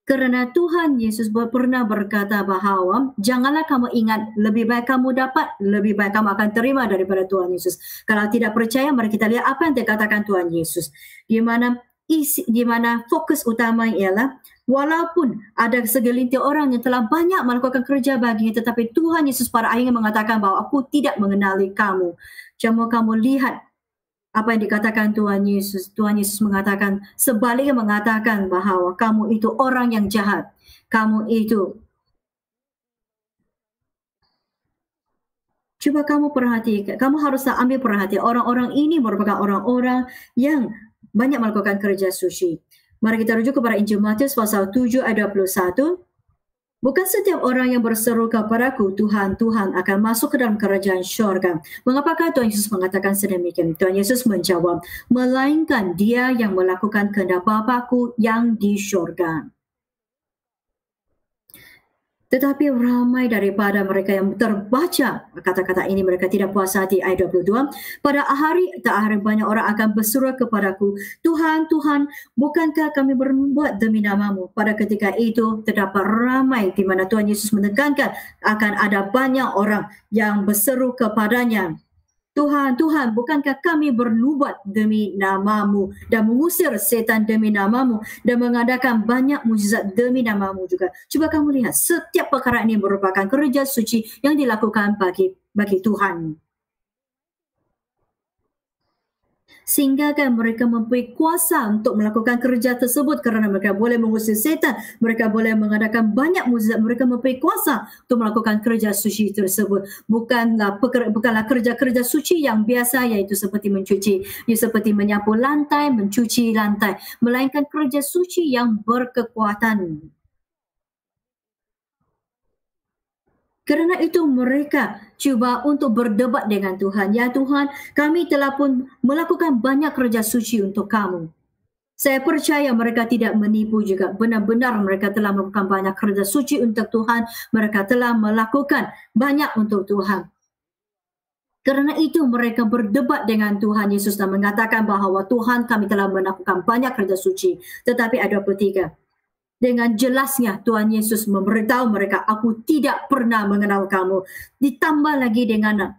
Kerana Tuhan Yesus pernah berkata bahawa janganlah kamu ingat, lebih baik kamu dapat, lebih baik kamu akan terima daripada Tuhan Yesus. Kalau tidak percaya, mari kita lihat apa yang dikatakan Tuhan Yesus. Di mana fokus utama ialah, walaupun ada segelintir orang yang telah banyak melakukan kerja baginya, tetapi Tuhan Yesus pada akhirnya mengatakan bahawa aku tidak mengenali kamu. Cuma kamu lihat apa yang dikatakan Tuhan Yesus. Tuhan Yesus mengatakan, sebaliknya mengatakan bahawa kamu itu orang yang jahat. Cuba kamu perhatikan, kamu harus ambil perhatian. Orang-orang ini merupakan orang-orang yang banyak melakukan kerja suci. Mari kita rujuk kepada Injil Matius pasal 7 ayat 21. Bukan setiap orang yang berseru kepadaku, Tuhan, Tuhan, akan masuk ke dalam kerajaan syurga. Mengapakah Tuhan Yesus mengatakan sedemikian? Tuhan Yesus menjawab, melainkan dia yang melakukan kehendak Bapa-Ku yang di syurga. Tetapi ramai daripada mereka yang terbaca kata-kata ini, mereka tidak puas hati. Ayat 22, pada hari banyak orang akan berseru kepadaku, Tuhan, Tuhan, bukankah kami berbuat demi namamu? Pada ketika itu terdapat ramai, di mana Tuhan Yesus menekankan akan ada banyak orang yang berseru kepadanya, Tuhan, Tuhan, bukankah kami bernubuat demi namamu dan mengusir setan demi namamu dan mengadakan banyak mukjizat demi namamu juga. Cuba kamu lihat, setiap perkara ini merupakan kerja suci yang dilakukan bagi Tuhan. Sehingga kan mereka mempunyai kuasa untuk melakukan kerja tersebut kerana mereka boleh mengusir setan, mereka boleh mengadakan banyak mukjizat, mereka mempunyai kuasa untuk melakukan kerja suci tersebut. Bukanlah kerja-kerja suci yang biasa, iaitu seperti seperti menyapu lantai, mencuci lantai, melainkan kerja suci yang berkekuatan. Kerana itu mereka cuba untuk berdebat dengan Tuhan. Ya Tuhan, kami telah pun melakukan banyak kerja suci untuk kamu. Saya percaya mereka tidak menipu juga. Benar-benar mereka telah melakukan banyak kerja suci untuk Tuhan. Mereka telah melakukan banyak untuk Tuhan. Kerana itu mereka berdebat dengan Tuhan Yesus dan mengatakan bahawa Tuhan, kami telah melakukan banyak kerja suci. Tetapi ayat 23. Dengan jelasnya Tuhan Yesus memberitahu mereka, aku tidak pernah mengenal kamu. Ditambah lagi dengan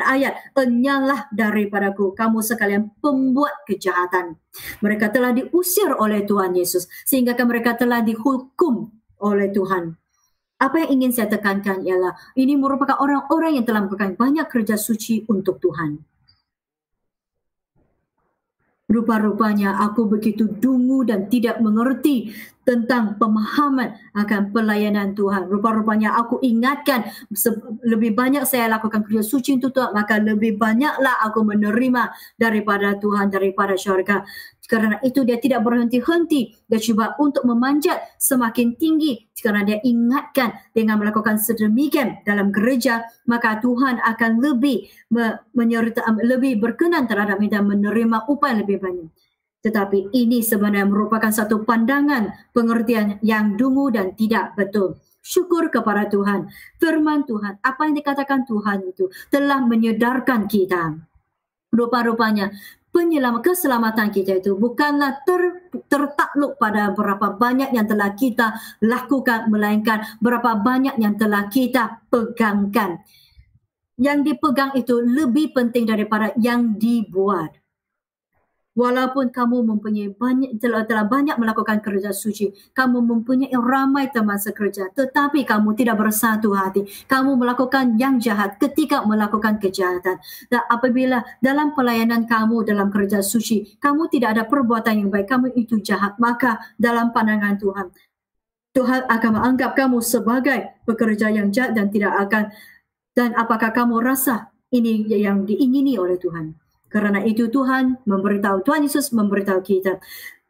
ayat, enyahlah daripadaku, kamu sekalian pembuat kejahatan. Mereka telah diusir oleh Tuhan Yesus, sehingga mereka telah dihukum oleh Tuhan. Apa yang ingin saya tekankan ialah, ini merupakan orang-orang yang telah melakukan banyak kerja suci untuk Tuhan. Rupa-rupanya aku begitu dungu dan tidak mengerti tentang pemahaman akan pelayanan Tuhan. Rupa-rupanya aku ingatkan lebih banyak saya lakukan kerja suci untuk Tuhan, maka lebih banyaklah aku menerima daripada Tuhan, daripada syurga. Karena itu dia tidak berhenti-henti. Dia cuba untuk memanjat semakin tinggi. Karena dia ingatkan dengan melakukan sedemikian dalam gereja, maka Tuhan akan lebih lebih berkenan terhadap kita menerima upah lebih banyak. Tetapi ini sebenarnya merupakan satu pandangan pengertian yang dungu dan tidak betul. Syukur kepada Tuhan. Firman Tuhan, apa yang dikatakan Tuhan itu telah menyedarkan kita. Rupa-rupanya keselamatan kita itu bukanlah tertakluk pada berapa banyak yang telah kita lakukan, melainkan berapa banyak yang telah kita pegangkan. Yang dipegang itu lebih penting daripada yang dibuat. Walaupun kamu mempunyai telah banyak melakukan kerja suci, kamu mempunyai ramai teman sekerja, tetapi kamu tidak bersatu hati. Kamu melakukan yang jahat ketika melakukan kejahatan. Dan apabila dalam pelayanan kamu dalam kerja suci, kamu tidak ada perbuatan yang baik, kamu itu jahat, maka dalam pandangan Tuhan, Tuhan akan menganggap kamu sebagai pekerja yang jahat dan tidak akan. Dan apakah kamu rasa ini yang diingini oleh Tuhan? Karena itu Tuhan Yesus memberitahu kita,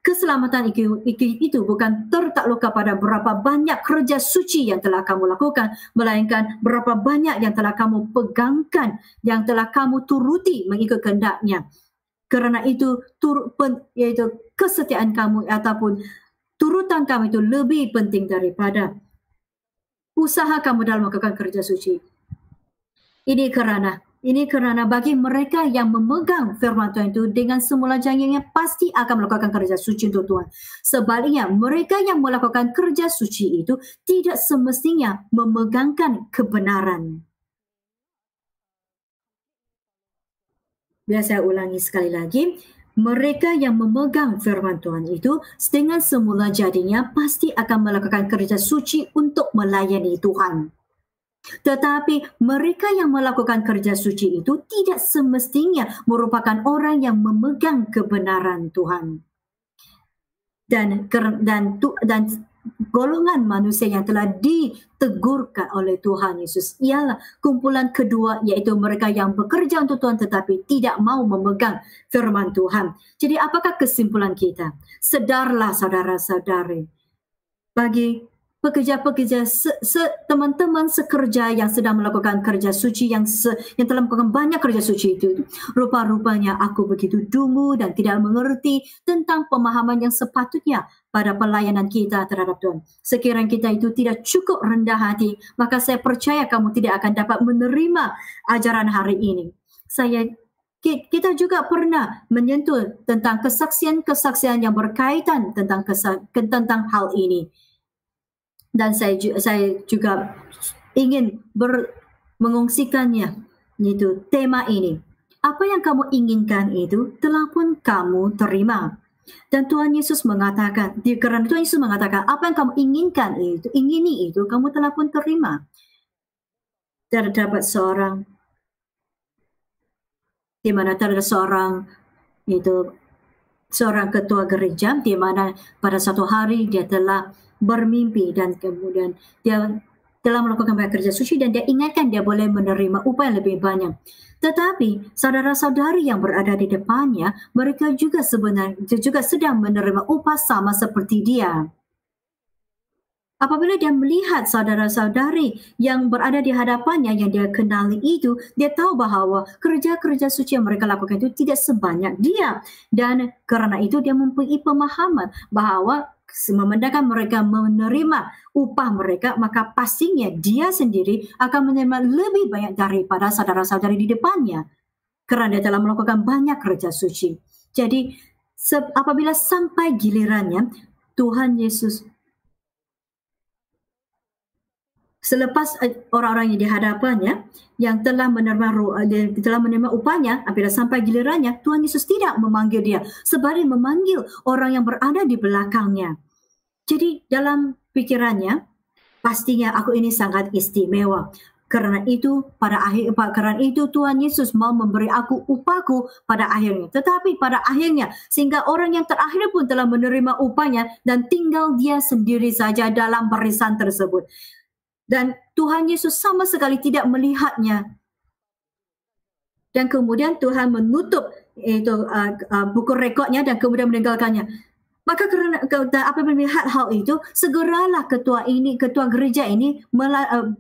keselamatan itu bukan tertakluk kepada berapa banyak kerja suci yang telah kamu lakukan, melainkan berapa banyak yang telah kamu pegangkan, yang telah kamu turuti mengikut kehendak-Nya. Karena itu yaitu kesetiaan kamu ataupun turutan kamu itu lebih penting daripada usaha kamu dalam melakukan kerja suci. Ini karena bagi mereka yang memegang firman Tuhan itu dengan semula janjinya pasti akan melakukan kerja suci untuk Tuhan. Sebaliknya, mereka yang melakukan kerja suci itu tidak semestinya memegangkan kebenaran. Biar saya ulangi sekali lagi. Mereka yang memegang firman Tuhan itu dengan semula jadinya pasti akan melakukan kerja suci untuk melayani Tuhan. Tetapi mereka yang melakukan kerja suci itu tidak semestinya merupakan orang yang memegang kebenaran Tuhan. Dan golongan manusia yang telah ditegurkan oleh Tuhan Yesus ialah kumpulan kedua, yaitu mereka yang bekerja untuk Tuhan tetapi tidak mau memegang firman Tuhan. Jadi apakah kesimpulan kita? Sedarlah saudara-saudari, bagi pekerja-pekerja teman-teman sekerja yang sedang melakukan kerja suci, yang telah melakukan banyak kerja suci itu, rupa-rupanya aku begitu dungu dan tidak mengerti tentang pemahaman yang sepatutnya pada pelayanan kita terhadap Tuhan. Sekiranya kita itu tidak cukup rendah hati, maka saya percaya kamu tidak akan dapat menerima ajaran hari ini. Kita juga pernah menyentuh tentang kesaksian-kesaksian yang berkaitan tentang hal ini. Dan saya juga ingin mengungsikannya, itu tema ini. Apa yang kamu inginkan itu telah pun kamu terima. Dan Tuhan Yesus mengatakan, karena Tuhan Yesus mengatakan, apa yang kamu inginkan ingini itu kamu telah pun terima. Terdapat seorang ketua gereja di mana pada satu hari dia telah bermimpi dan kemudian dia telah melakukan banyak kerja suci dan dia ingatkan dia boleh menerima upah yang lebih banyak. Tetapi saudara-saudari yang berada di depannya, mereka juga sedang menerima upah sama seperti dia. Apabila dia melihat saudara-saudari yang berada di hadapannya yang dia kenali itu, dia tahu bahawa kerja-kerja suci yang mereka lakukan itu tidak sebanyak dia. Dan kerana itu dia mempunyai pemahaman bahawa memandangkan mereka menerima upah mereka, maka pastinya dia sendiri akan menerima lebih banyak daripada saudara-saudari di depannya. Kerana dia telah melakukan banyak kerja suci. Jadi apabila sampai gilirannya, Tuhan Yesus selepas orang-orang yang di hadapannya yang telah menerima upahnya, apabila sampai gilirannya, Tuhan Yesus tidak memanggil dia, sebaliknya memanggil orang yang berada di belakangnya. Jadi dalam pikirannya, pastinya aku ini sangat istimewa. Kerana itu Tuhan Yesus mau memberi aku upahku pada akhirnya. Tetapi pada akhirnya sehingga orang yang terakhir pun telah menerima upahnya dan tinggal dia sendiri saja dalam barisan tersebut. Dan Tuhan Yesus sama sekali tidak melihatnya. Dan kemudian Tuhan menutup buku rekodnya dan kemudian meninggalkannya. Maka kerana apabila melihat hal itu, segeralah ketua gereja ini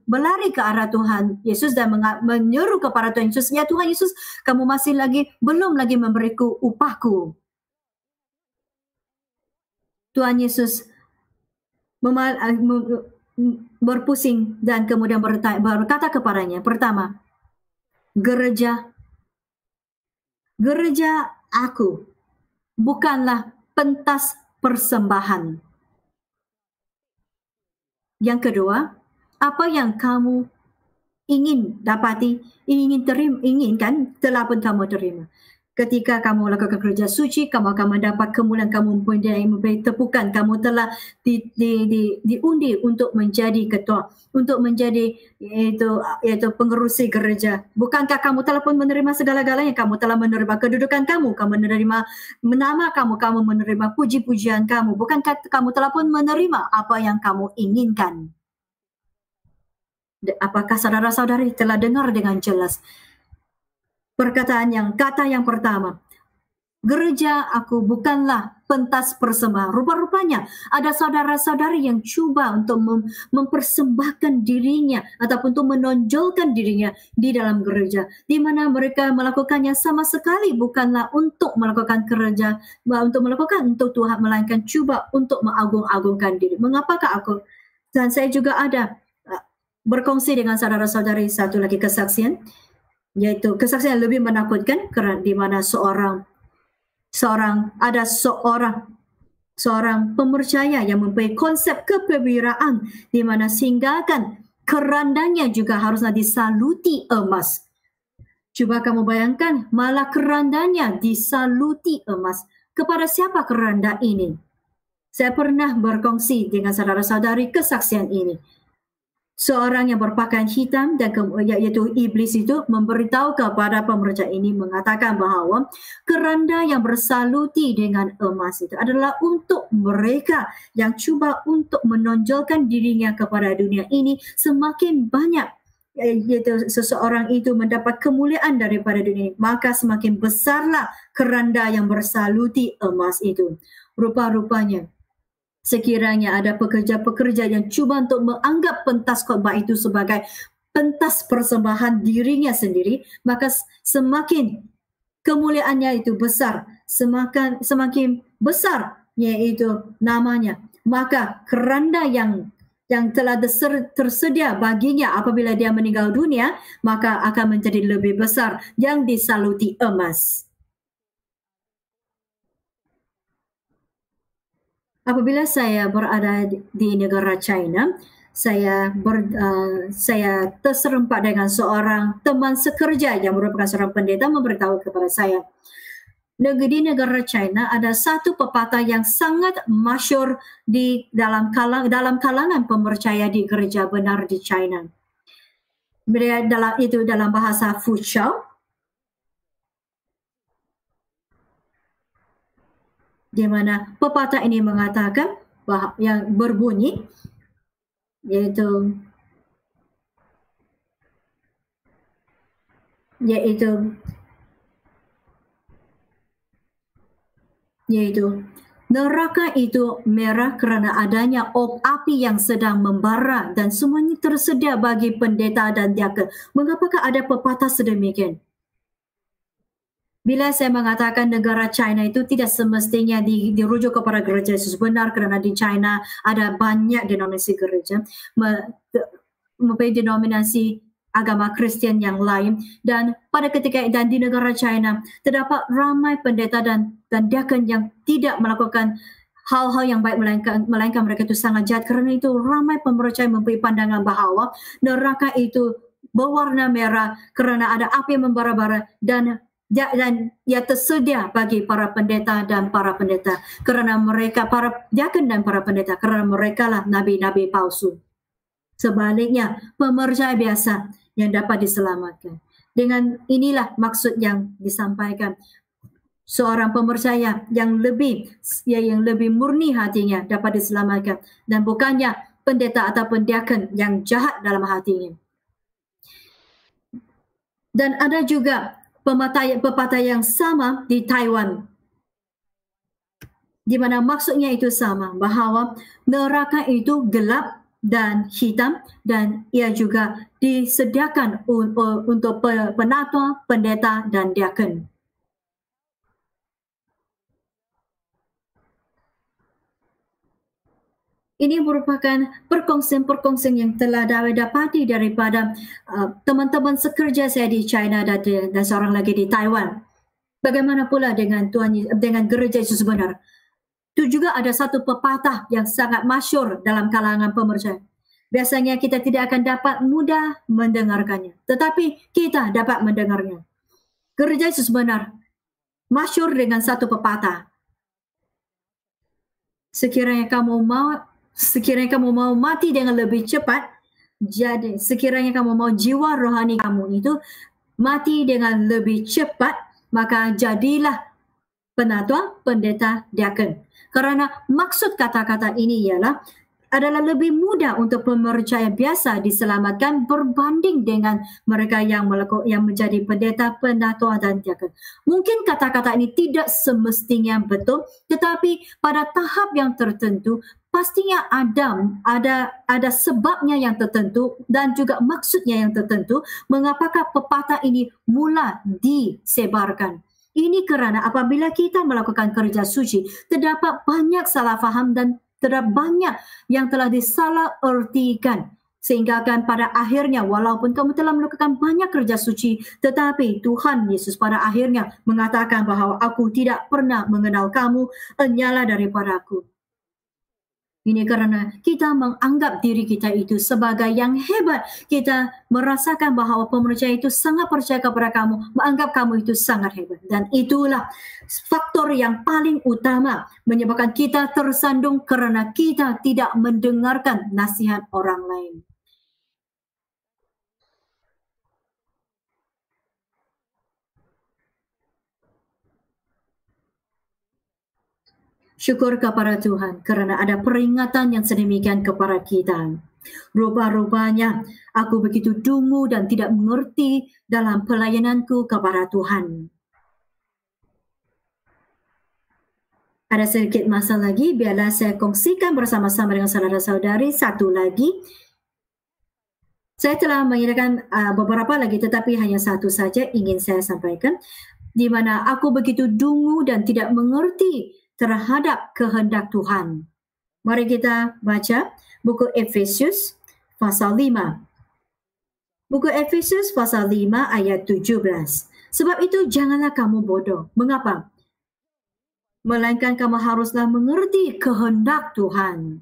berlari ke arah Tuhan Yesus dan menyeru kepada Tuhan Yesus, "Ya Tuhan Yesus, kamu belum lagi memberiku upahku." Tuhan Yesus berpusing dan kemudian berkata kepadanya, pertama, gereja aku bukanlah pentas persembahan. Yang kedua, apa yang kamu inginkan, telah pun kamu terima. Ketika kamu melakukan kerja suci, kamu akan mendapat kemuliaan, kamu memberi tepukan, kamu telah diundi untuk menjadi ketua, untuk menjadi yaitu pengerusi gereja. Bukankah kamu telah pun menerima segala-galanya? Kamu telah menerima kedudukan kamu menerima nama kamu menerima puji-pujian kamu. Bukankah kamu telah pun menerima apa yang kamu inginkan? Apakah saudara-saudari telah dengar dengan jelas? Kata yang pertama, gereja aku bukanlah pentas persembahan. Rupa-rupanya ada saudara-saudari yang cuba untuk mempersembahkan dirinya ataupun untuk menonjolkan dirinya di dalam gereja, di mana mereka melakukannya sama sekali bukanlah untuk melakukan kerja, untuk Tuhan, melainkan cuba untuk mengagung-agungkan diri. Mengapakah aku? Dan saya juga ada berkongsi dengan saudara-saudari satu lagi kesaksian, yaitu kesaksian yang lebih menakutkan, kerana di mana seorang pemercaya yang mempunyai konsep kepewiraan, di mana sehinggakan kerandanya juga haruslah disaluti emas. Cuba kamu bayangkan, malah kerandanya disaluti emas. Kepada siapa keranda ini? Saya pernah berkongsi dengan saudara-saudari kesaksian ini. Seorang yang berpakaian hitam dan yaitu iblis itu memberitahu kepada pemercaya ini, mengatakan bahawa keranda yang bersaluti dengan emas itu adalah untuk mereka yang cuba untuk menonjolkan dirinya kepada dunia ini. Semakin banyak yaitu seseorang itu mendapat kemuliaan daripada dunia ini, maka semakin besarlah keranda yang bersaluti emas itu. Rupa-rupanya sekiranya ada pekerja-pekerja yang cuba untuk menganggap pentas khotbah itu sebagai pentas persembahan dirinya sendiri, maka semakin kemuliaannya itu besar, semakin besar yaitu namanya. Maka keranda yang telah tersedia baginya apabila dia meninggal dunia, maka akan menjadi lebih besar yang disaluti emas. Apabila saya berada di negara China, saya terserempak dengan seorang teman sekerja yang merupakan seorang pendeta memberitahu kepada saya, di negara China ada satu pepatah yang sangat masyhur di dalam kalangan pemercaya di gereja benar di China. Dalam bahasa Fuchao, di mana pepatah ini mengatakan yang berbunyi yaitu neraka itu merah kerana adanya api yang sedang membara dan semuanya tersedia bagi pendeta dan diaken. Mengapakah ada pepatah sedemikian? Bila saya mengatakan negara China itu tidak semestinya dirujuk kepada gereja Yesus, benar, kerana di China ada banyak denominasi gereja, mempunyai denominasi agama Kristian yang lain, dan pada ketika dan di negara China terdapat ramai pendeta dan diaken yang tidak melakukan hal-hal yang baik, melainkan mereka itu sangat jahat. Kerana itu ramai pemercaya mempunyai pandangan bahawa neraka itu berwarna merah kerana ada api yang membara-bara dan ia tersedia bagi para pendeta dan para pendeta, kerana mereka, para diaken dan para pendeta, kerana mereka lah nabi-nabi palsu. Sebaliknya, pemercaya biasa yang dapat diselamatkan. Dengan inilah maksud yang disampaikan. Seorang pemercaya yang lebih murni hatinya dapat diselamatkan, dan bukannya pendeta ataupun diaken yang jahat dalam hatinya. Dan ada juga pepatah yang sama di Taiwan, di mana maksudnya itu sama, bahawa neraka itu gelap dan hitam, dan ia juga disediakan untuk penatua, pendeta dan diaken. Ini merupakan perkongsian-perkongsian yang telah dapati daripada teman-teman sekerja saya di China dan seorang lagi di Taiwan. Bagaimana pula dengan gereja Yesus benar? Itu juga ada satu pepatah yang sangat masyhur dalam kalangan pemercaya. Biasanya kita tidak akan dapat mudah mendengarkannya, tetapi kita dapat mendengarnya. Gereja Yesus benar masyhur dengan satu pepatah. Sekiranya kamu mau mati dengan lebih cepat, jadi sekiranya kamu mau jiwa rohani kamu itu mati dengan lebih cepat, maka jadilah penatua, pendeta, diaken. Karena maksud kata-kata ini adalah lebih mudah untuk pemercaya biasa diselamatkan berbanding dengan mereka yang menjadi pendeta, penatua dan diaken. Mungkin kata-kata ini tidak semestinya betul, tetapi pada tahap yang tertentu pastinya ada sebabnya yang tertentu dan juga maksudnya yang tertentu mengapakah pepatah ini mula disebarkan. Ini kerana apabila kita melakukan kerja suci, terdapat banyak salah faham dan terdapat banyak yang telah disalah ertikan. Sehingga kan pada akhirnya walaupun kamu telah melakukan banyak kerja suci, tetapi Tuhan Yesus pada akhirnya mengatakan bahawa aku tidak pernah mengenal kamu, enyalah daripada aku. Ini kerana kita menganggap diri kita itu sebagai yang hebat. Kita merasakan bahawa pemercaya itu sangat percaya kepada kamu, menganggap kamu itu sangat hebat. Dan itulah faktor yang paling utama menyebabkan kita tersandung kerana kita tidak mendengarkan nasihat orang lain. Syukur kepada Tuhan kerana ada peringatan yang sedemikian kepada kita. Rupa-rupanya aku begitu dungu dan tidak mengerti dalam pelayananku kepada Tuhan. Ada sedikit masa lagi, biarlah saya kongsikan bersama-sama dengan saudara-saudari satu lagi. Saya telah menyediakan beberapa lagi, tetapi hanya satu saja ingin saya sampaikan, di mana aku begitu dungu dan tidak mengerti terhadap kehendak Tuhan. Mari kita baca buku Efesius pasal 5. Buku Efesius pasal 5 ayat 17. Sebab itu janganlah kamu bodoh. Mengapa? Melainkan kamu haruslah mengerti kehendak Tuhan.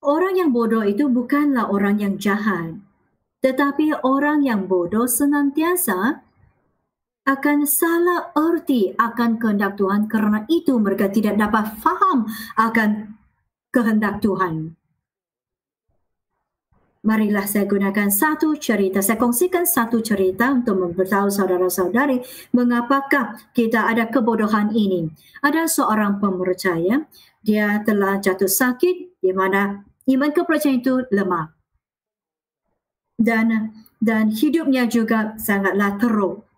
Orang yang bodoh itu bukanlah orang yang jahat, tetapi orang yang bodoh senantiasa akan salah erti akan kehendak Tuhan, kerana itu mereka tidak dapat faham akan kehendak Tuhan. Marilah saya gunakan satu cerita, saya kongsikan satu cerita untuk memberitahu saudara-saudari mengapakah kita ada kebodohan ini. Ada seorang pemercaya, dia telah jatuh sakit di mana iman kepercayaan itu lemah. Dan hidupnya juga sangatlah teruk.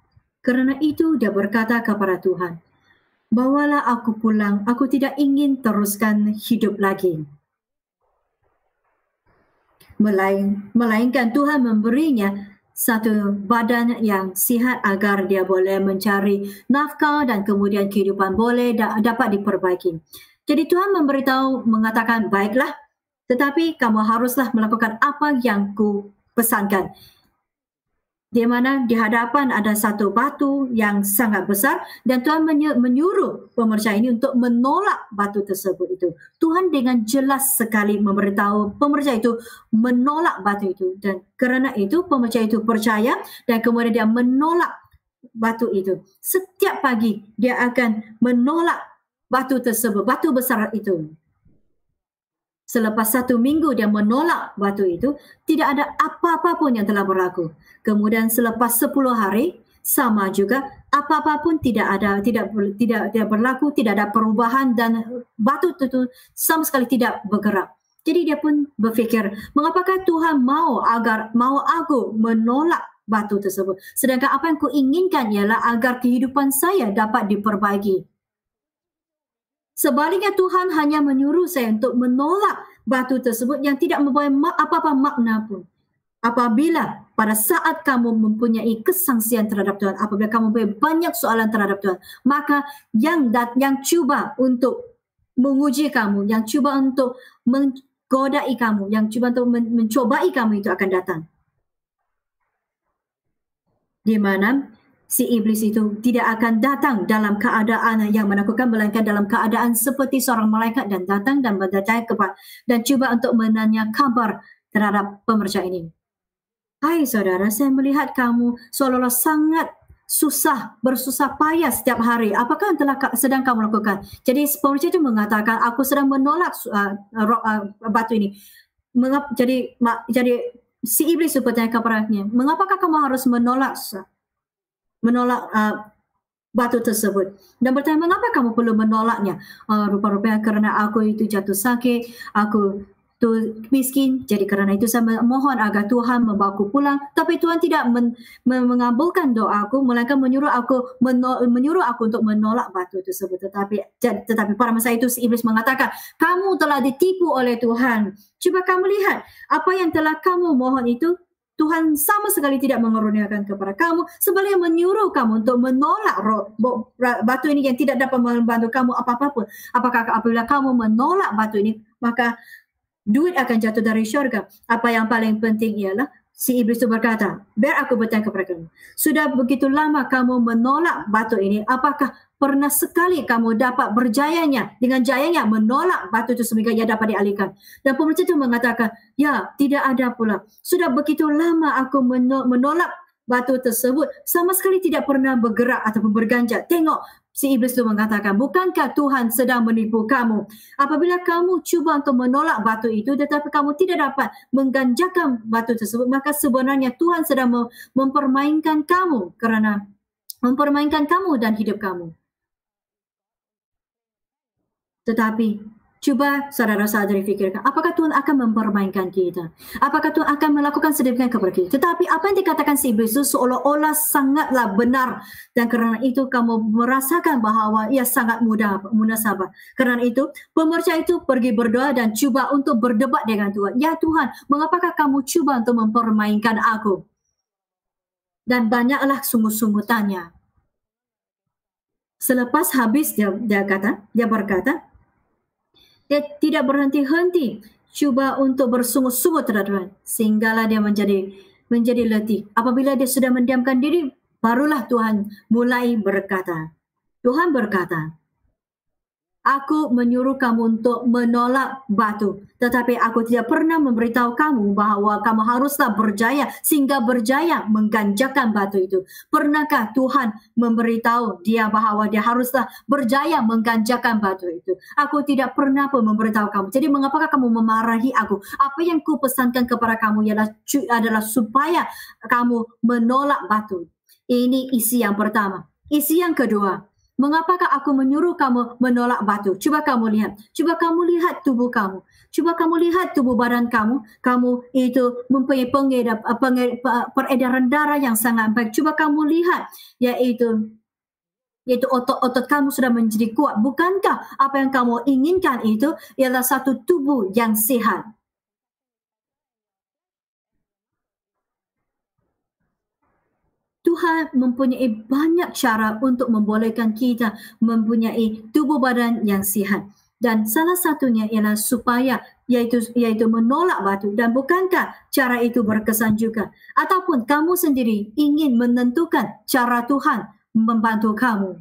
Kerana itu dia berkata kepada Tuhan, bawalah aku pulang, aku tidak ingin teruskan hidup lagi. Melainkan Tuhan memberinya satu badan yang sihat agar dia boleh mencari nafkah dan kemudian kehidupan boleh dapat diperbaiki. Jadi Tuhan memberitahu, mengatakan, baiklah, tetapi kamu haruslah melakukan apa yang ku pesankan. Di mana di hadapan ada satu batu yang sangat besar dan Tuhan menyuruh pemercaya ini untuk menolak batu tersebut itu. Tuhan dengan jelas sekali memberitahu pemercaya itu menolak batu itu, dan kerana itu pemercaya itu percaya dan kemudian dia menolak batu itu. Setiap pagi dia akan menolak batu tersebut, batu besar itu. Selepas 1 minggu dia menolak batu itu, tidak ada apa-apa pun yang telah berlaku. Kemudian selepas 10 hari, sama juga, apa-apa pun tidak berlaku, tidak ada perubahan dan batu itu sama sekali tidak bergerak. Jadi dia pun berfikir, mengapakah Tuhan mau aku menolak batu tersebut? Sedangkan apa yang ku inginkan ialah agar kehidupan saya dapat diperbaiki. Sebaliknya Tuhan hanya menyuruh saya untuk menolak batu tersebut yang tidak mempunyai apa-apa makna pun. Apabila pada saat kamu mempunyai kesangsian terhadap Tuhan, apabila kamu mempunyai banyak soalan terhadap Tuhan, maka yang cuba untuk menguji kamu, yang cuba untuk menggodai kamu, yang cuba untuk mencobai kamu itu akan datang. Di mana si iblis itu tidak akan datang dalam keadaan yang menakutkan, melainkan dalam keadaan seperti seorang malaikat dan datang dan bertanya kepada dan cuba untuk menanya kabar terhadap pemercaya ini. Hai saudara, saya melihat kamu seolah-olah sangat bersusah payah setiap hari. Apakah yang sedang kamu lakukan? Jadi pemercaya itu mengatakan, aku sedang menolak batu ini. Jadi si iblis itu bertanya kepadanya, mengapakah kamu harus menolak batu tersebut? Dan bertanya, mengapa kamu perlu menolaknya? Rupa-rupanya karena aku itu jatuh sakit, aku tu miskin, jadi karena itu saya mohon agar Tuhan membawaku pulang. Tapi Tuhan tidak mengabulkan doaku, melainkan menyuruh aku untuk menolak batu tersebut. Tetapi pada masa itu si iblis mengatakan, kamu telah ditipu oleh Tuhan. Coba kamu lihat apa yang telah kamu mohon itu, Tuhan sama sekali tidak mengaruniakan kepada kamu, sebaliknya menyuruh kamu untuk menolak batu ini yang tidak dapat membantu kamu apa-apa pun. Apakah apabila kamu menolak batu ini, maka duit akan jatuh dari syurga? Apa yang paling penting ialah si iblis itu berkata, biar aku bertanya kepada kamu, sudah begitu lama kamu menolak batu ini, apakah pernah sekali kamu dapat dengan jayanya menolak batu itu sehingga ia dapat dialihkan? Dan pemercaya itu mengatakan, ya, tidak ada pula. Sudah begitu lama aku menolak batu tersebut, sama sekali tidak pernah bergerak ataupun berganjak. Tengok, si iblis itu mengatakan, bukankah Tuhan sedang menipu kamu? Apabila kamu cuba untuk menolak batu itu, tetapi kamu tidak dapat mengganjakan batu tersebut, maka sebenarnya Tuhan sedang mempermainkan kamu dan hidup kamu. Tetapi coba saudara-saudari fikirkan, apakah Tuhan akan mempermainkan kita? Apakah Tuhan akan melakukan sedemikian kepada kita? Tetapi apa yang dikatakan si iblis itu seolah-olah sangatlah benar. Dan kerana itu kamu merasakan bahawa ia sangat mudah sabar. Kerana itu pemercaya itu pergi berdoa dan cuba untuk berdebat dengan Tuhan. Ya Tuhan, mengapakah kamu cuba untuk mempermainkan aku? Dan banyaklah sungguh-sungguh tanya. Selepas habis dia berkata, dia tidak berhenti-henti cuba untuk bersungguh-sungguh terhadap Tuhan, sehinggalah dia menjadi letih. Apabila dia sudah mendiamkan diri, barulah Tuhan mulai berkata. Tuhan berkata, aku menyuruh kamu untuk menolak batu, tetapi aku tidak pernah memberitahu kamu bahawa kamu haruslah berjaya sehingga berjaya mengganjakan batu itu. Pernahkah Tuhan memberitahu dia bahawa dia haruslah berjaya mengganjakan batu itu? Aku tidak pernah pun memberitahu kamu. Jadi mengapakah kamu memarahi aku? Apa yang ku pesankan kepada kamu adalah supaya kamu menolak batu. Ini isi yang pertama. Isi yang kedua, mengapakah aku menyuruh kamu menolak batu? Cuba kamu lihat tubuh kamu. Cuba kamu lihat tubuh badan kamu. Kamu itu mempunyai peredaran darah yang sangat baik. Cuba kamu lihat, yaitu otot-otot kamu sudah menjadi kuat. Bukankah apa yang kamu inginkan itu ialah satu tubuh yang sihat? Tuhan mempunyai banyak cara untuk membolehkan kita mempunyai tubuh badan yang sihat. Dan salah satunya ialah supaya yaitu menolak batu. Dan bukankah cara itu berkesan juga? Ataupun kamu sendiri ingin menentukan cara Tuhan membantu kamu?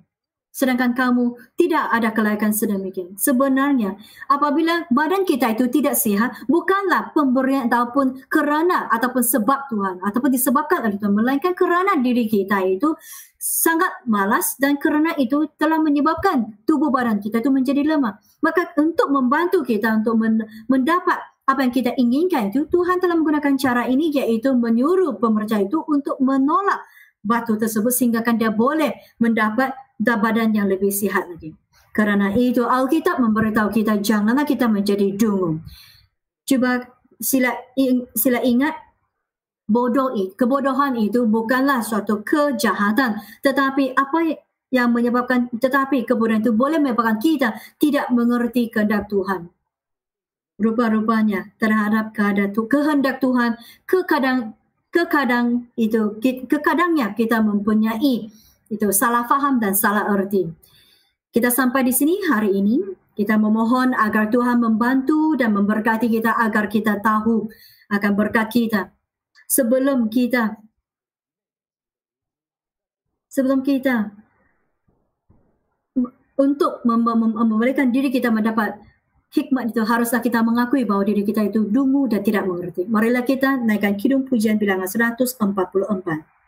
sedangkan kamu tidak ada kelayakan sedemikian. Sebenarnya, apabila badan kita itu tidak sihat, bukanlah pemberian ataupun kerana ataupun sebab Tuhan, ataupun disebabkan oleh Tuhan, melainkan kerana diri kita itu sangat malas dan kerana itu telah menyebabkan tubuh badan kita itu menjadi lemah. Maka untuk membantu kita untuk mendapat apa yang kita inginkan itu, Tuhan telah menggunakan cara ini, iaitu menyuruh pemercaya itu untuk menolak batu tersebut sehingga kan dia boleh mendapat badan yang lebih sihat lagi. Kerana itu Alkitab memberitahu kita, janganlah kita menjadi dungu. Cuba sila ingat, kebodohan itu bukanlah suatu kejahatan, tetapi kebodohan itu boleh menyebabkan kita tidak mengerti kehendak Tuhan. Rupa-rupanya terhadap kehendak Tuhan, kekadangnya kita mempunyai itu salah faham dan salah erti. Kita sampai di sini hari ini. Kita memohon agar Tuhan membantu dan memberkati kita agar kita tahu akan berkat kita. Sebelum kita untuk memberikan diri kita mendapat hikmat itu, haruslah kita mengakui bahwa diri kita itu dungu dan tidak mengerti. Marilah kita naikkan kidung pujian bilangan 144.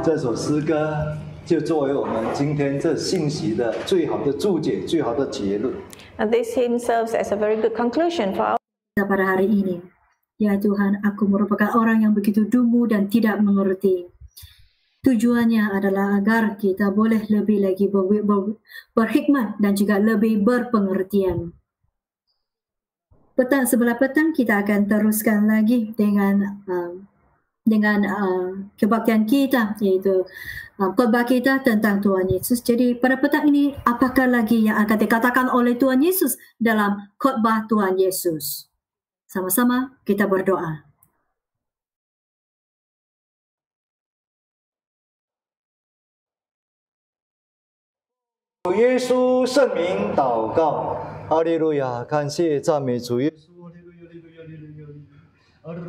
这首诗歌就作为我们今天这信息的最好的注解、最好的结论。 And this hymn serves as a very good conclusion for our Kita pada hari ini. Ya Tuhan, aku merupakan orang yang begitu dungu dan tidak mengerti. Tujuannya adalah agar kita boleh lebih lagi berhikmat dan juga lebih berpengertian. Sebelah petang kita akan teruskan lagi dengan kebaktian kita, yaitu khotbah kita tentang Tuhan Yesus. Jadi pada petang ini, apakah lagi yang akan dikatakan oleh Tuhan Yesus dalam khotbah Tuhan Yesus? Sama-sama kita berdoa.主耶稣圣名祷告，哈利路亚！感谢赞美主耶稣。哈利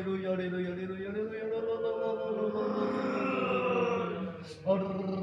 路亚！哈利路亚！哈利路亚！哈利路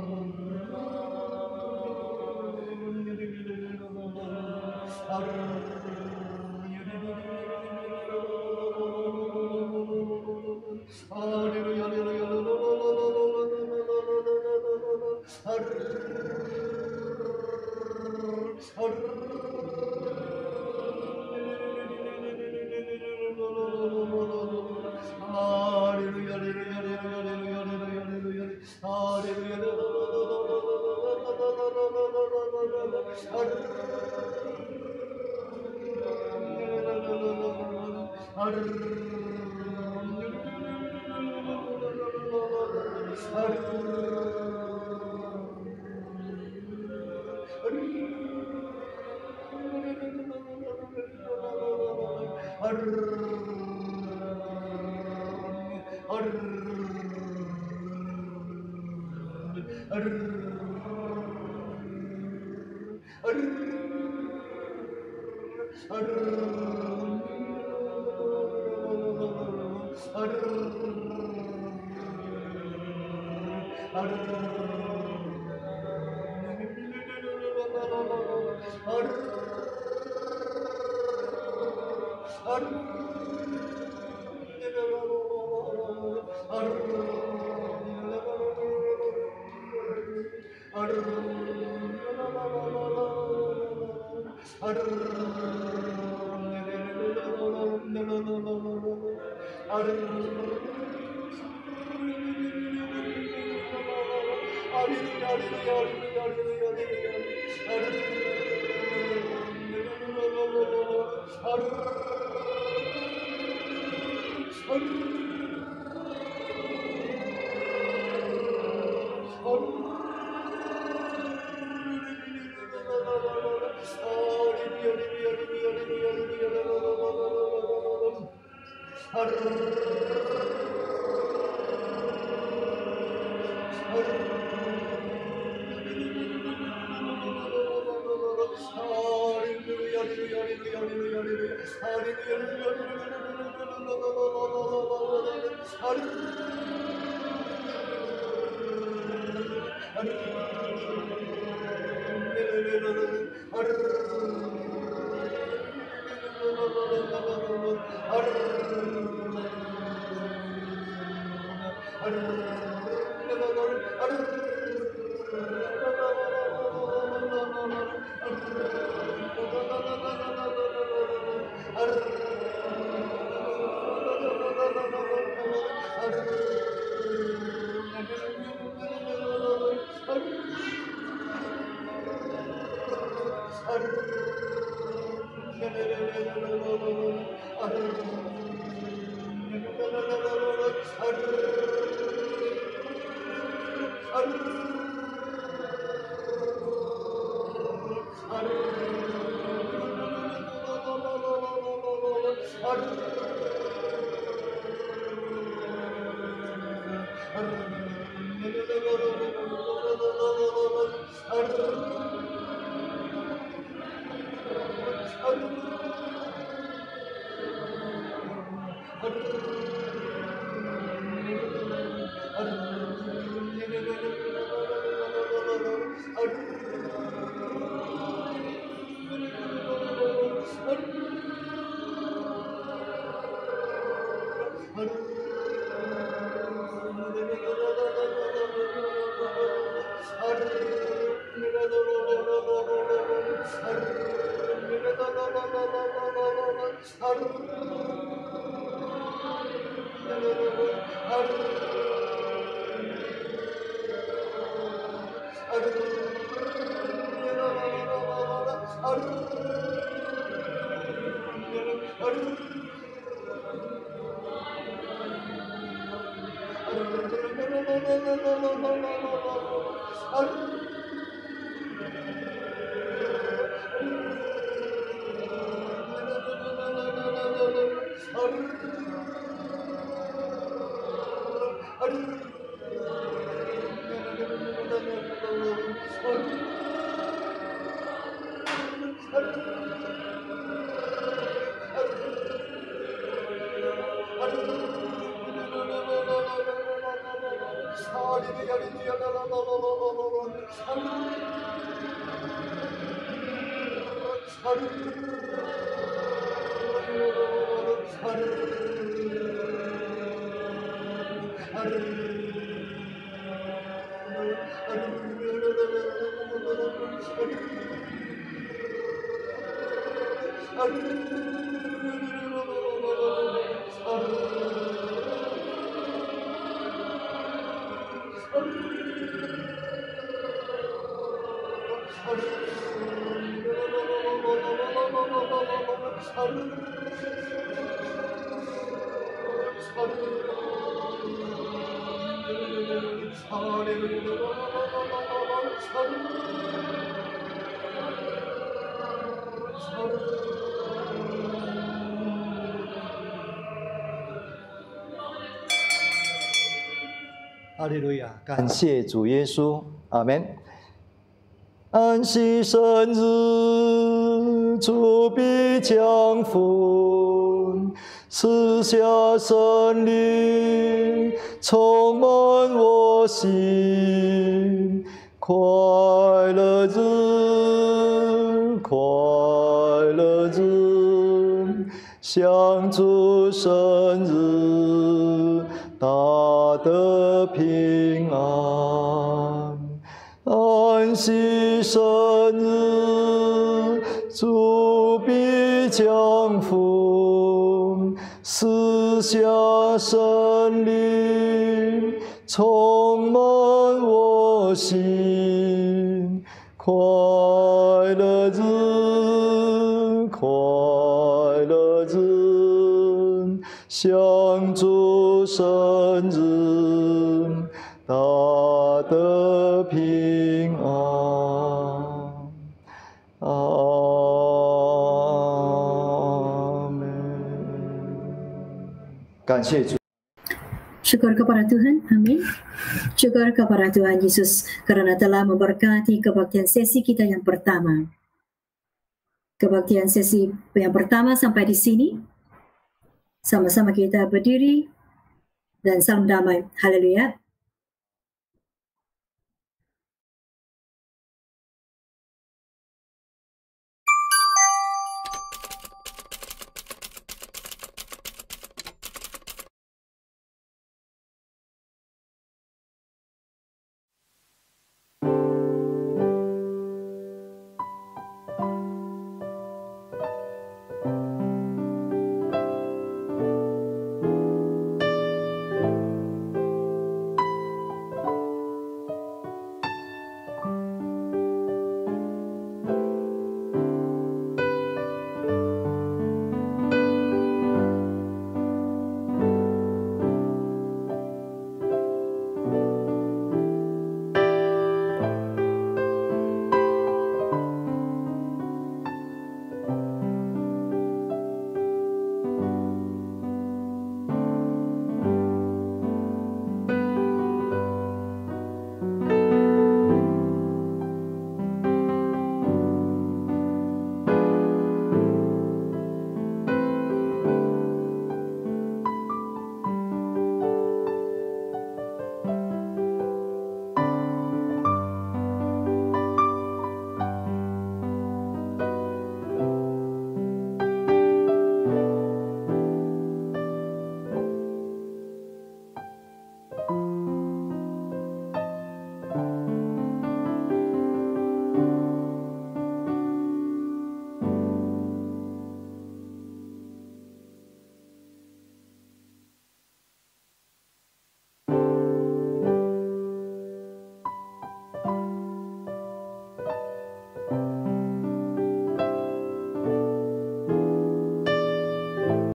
哈利路亚！感谢主耶稣，阿门。安息生日，主必降福，赐下圣灵，充满我心。快乐日，快乐日，享主生日，大得平安。安息生日，主必降福，赐下圣灵，充满我心。快乐日，快乐日，享主生日，大得平安。阿门。感谢主。 Syukur kepada Tuhan, amin. Syukur kepada Tuhan Yesus karena telah memberkati kebaktian sesi kita yang pertama. Kebaktian sesi yang pertama sampai di sini. Sama-sama kita berdiri dan salam damai. Haleluya.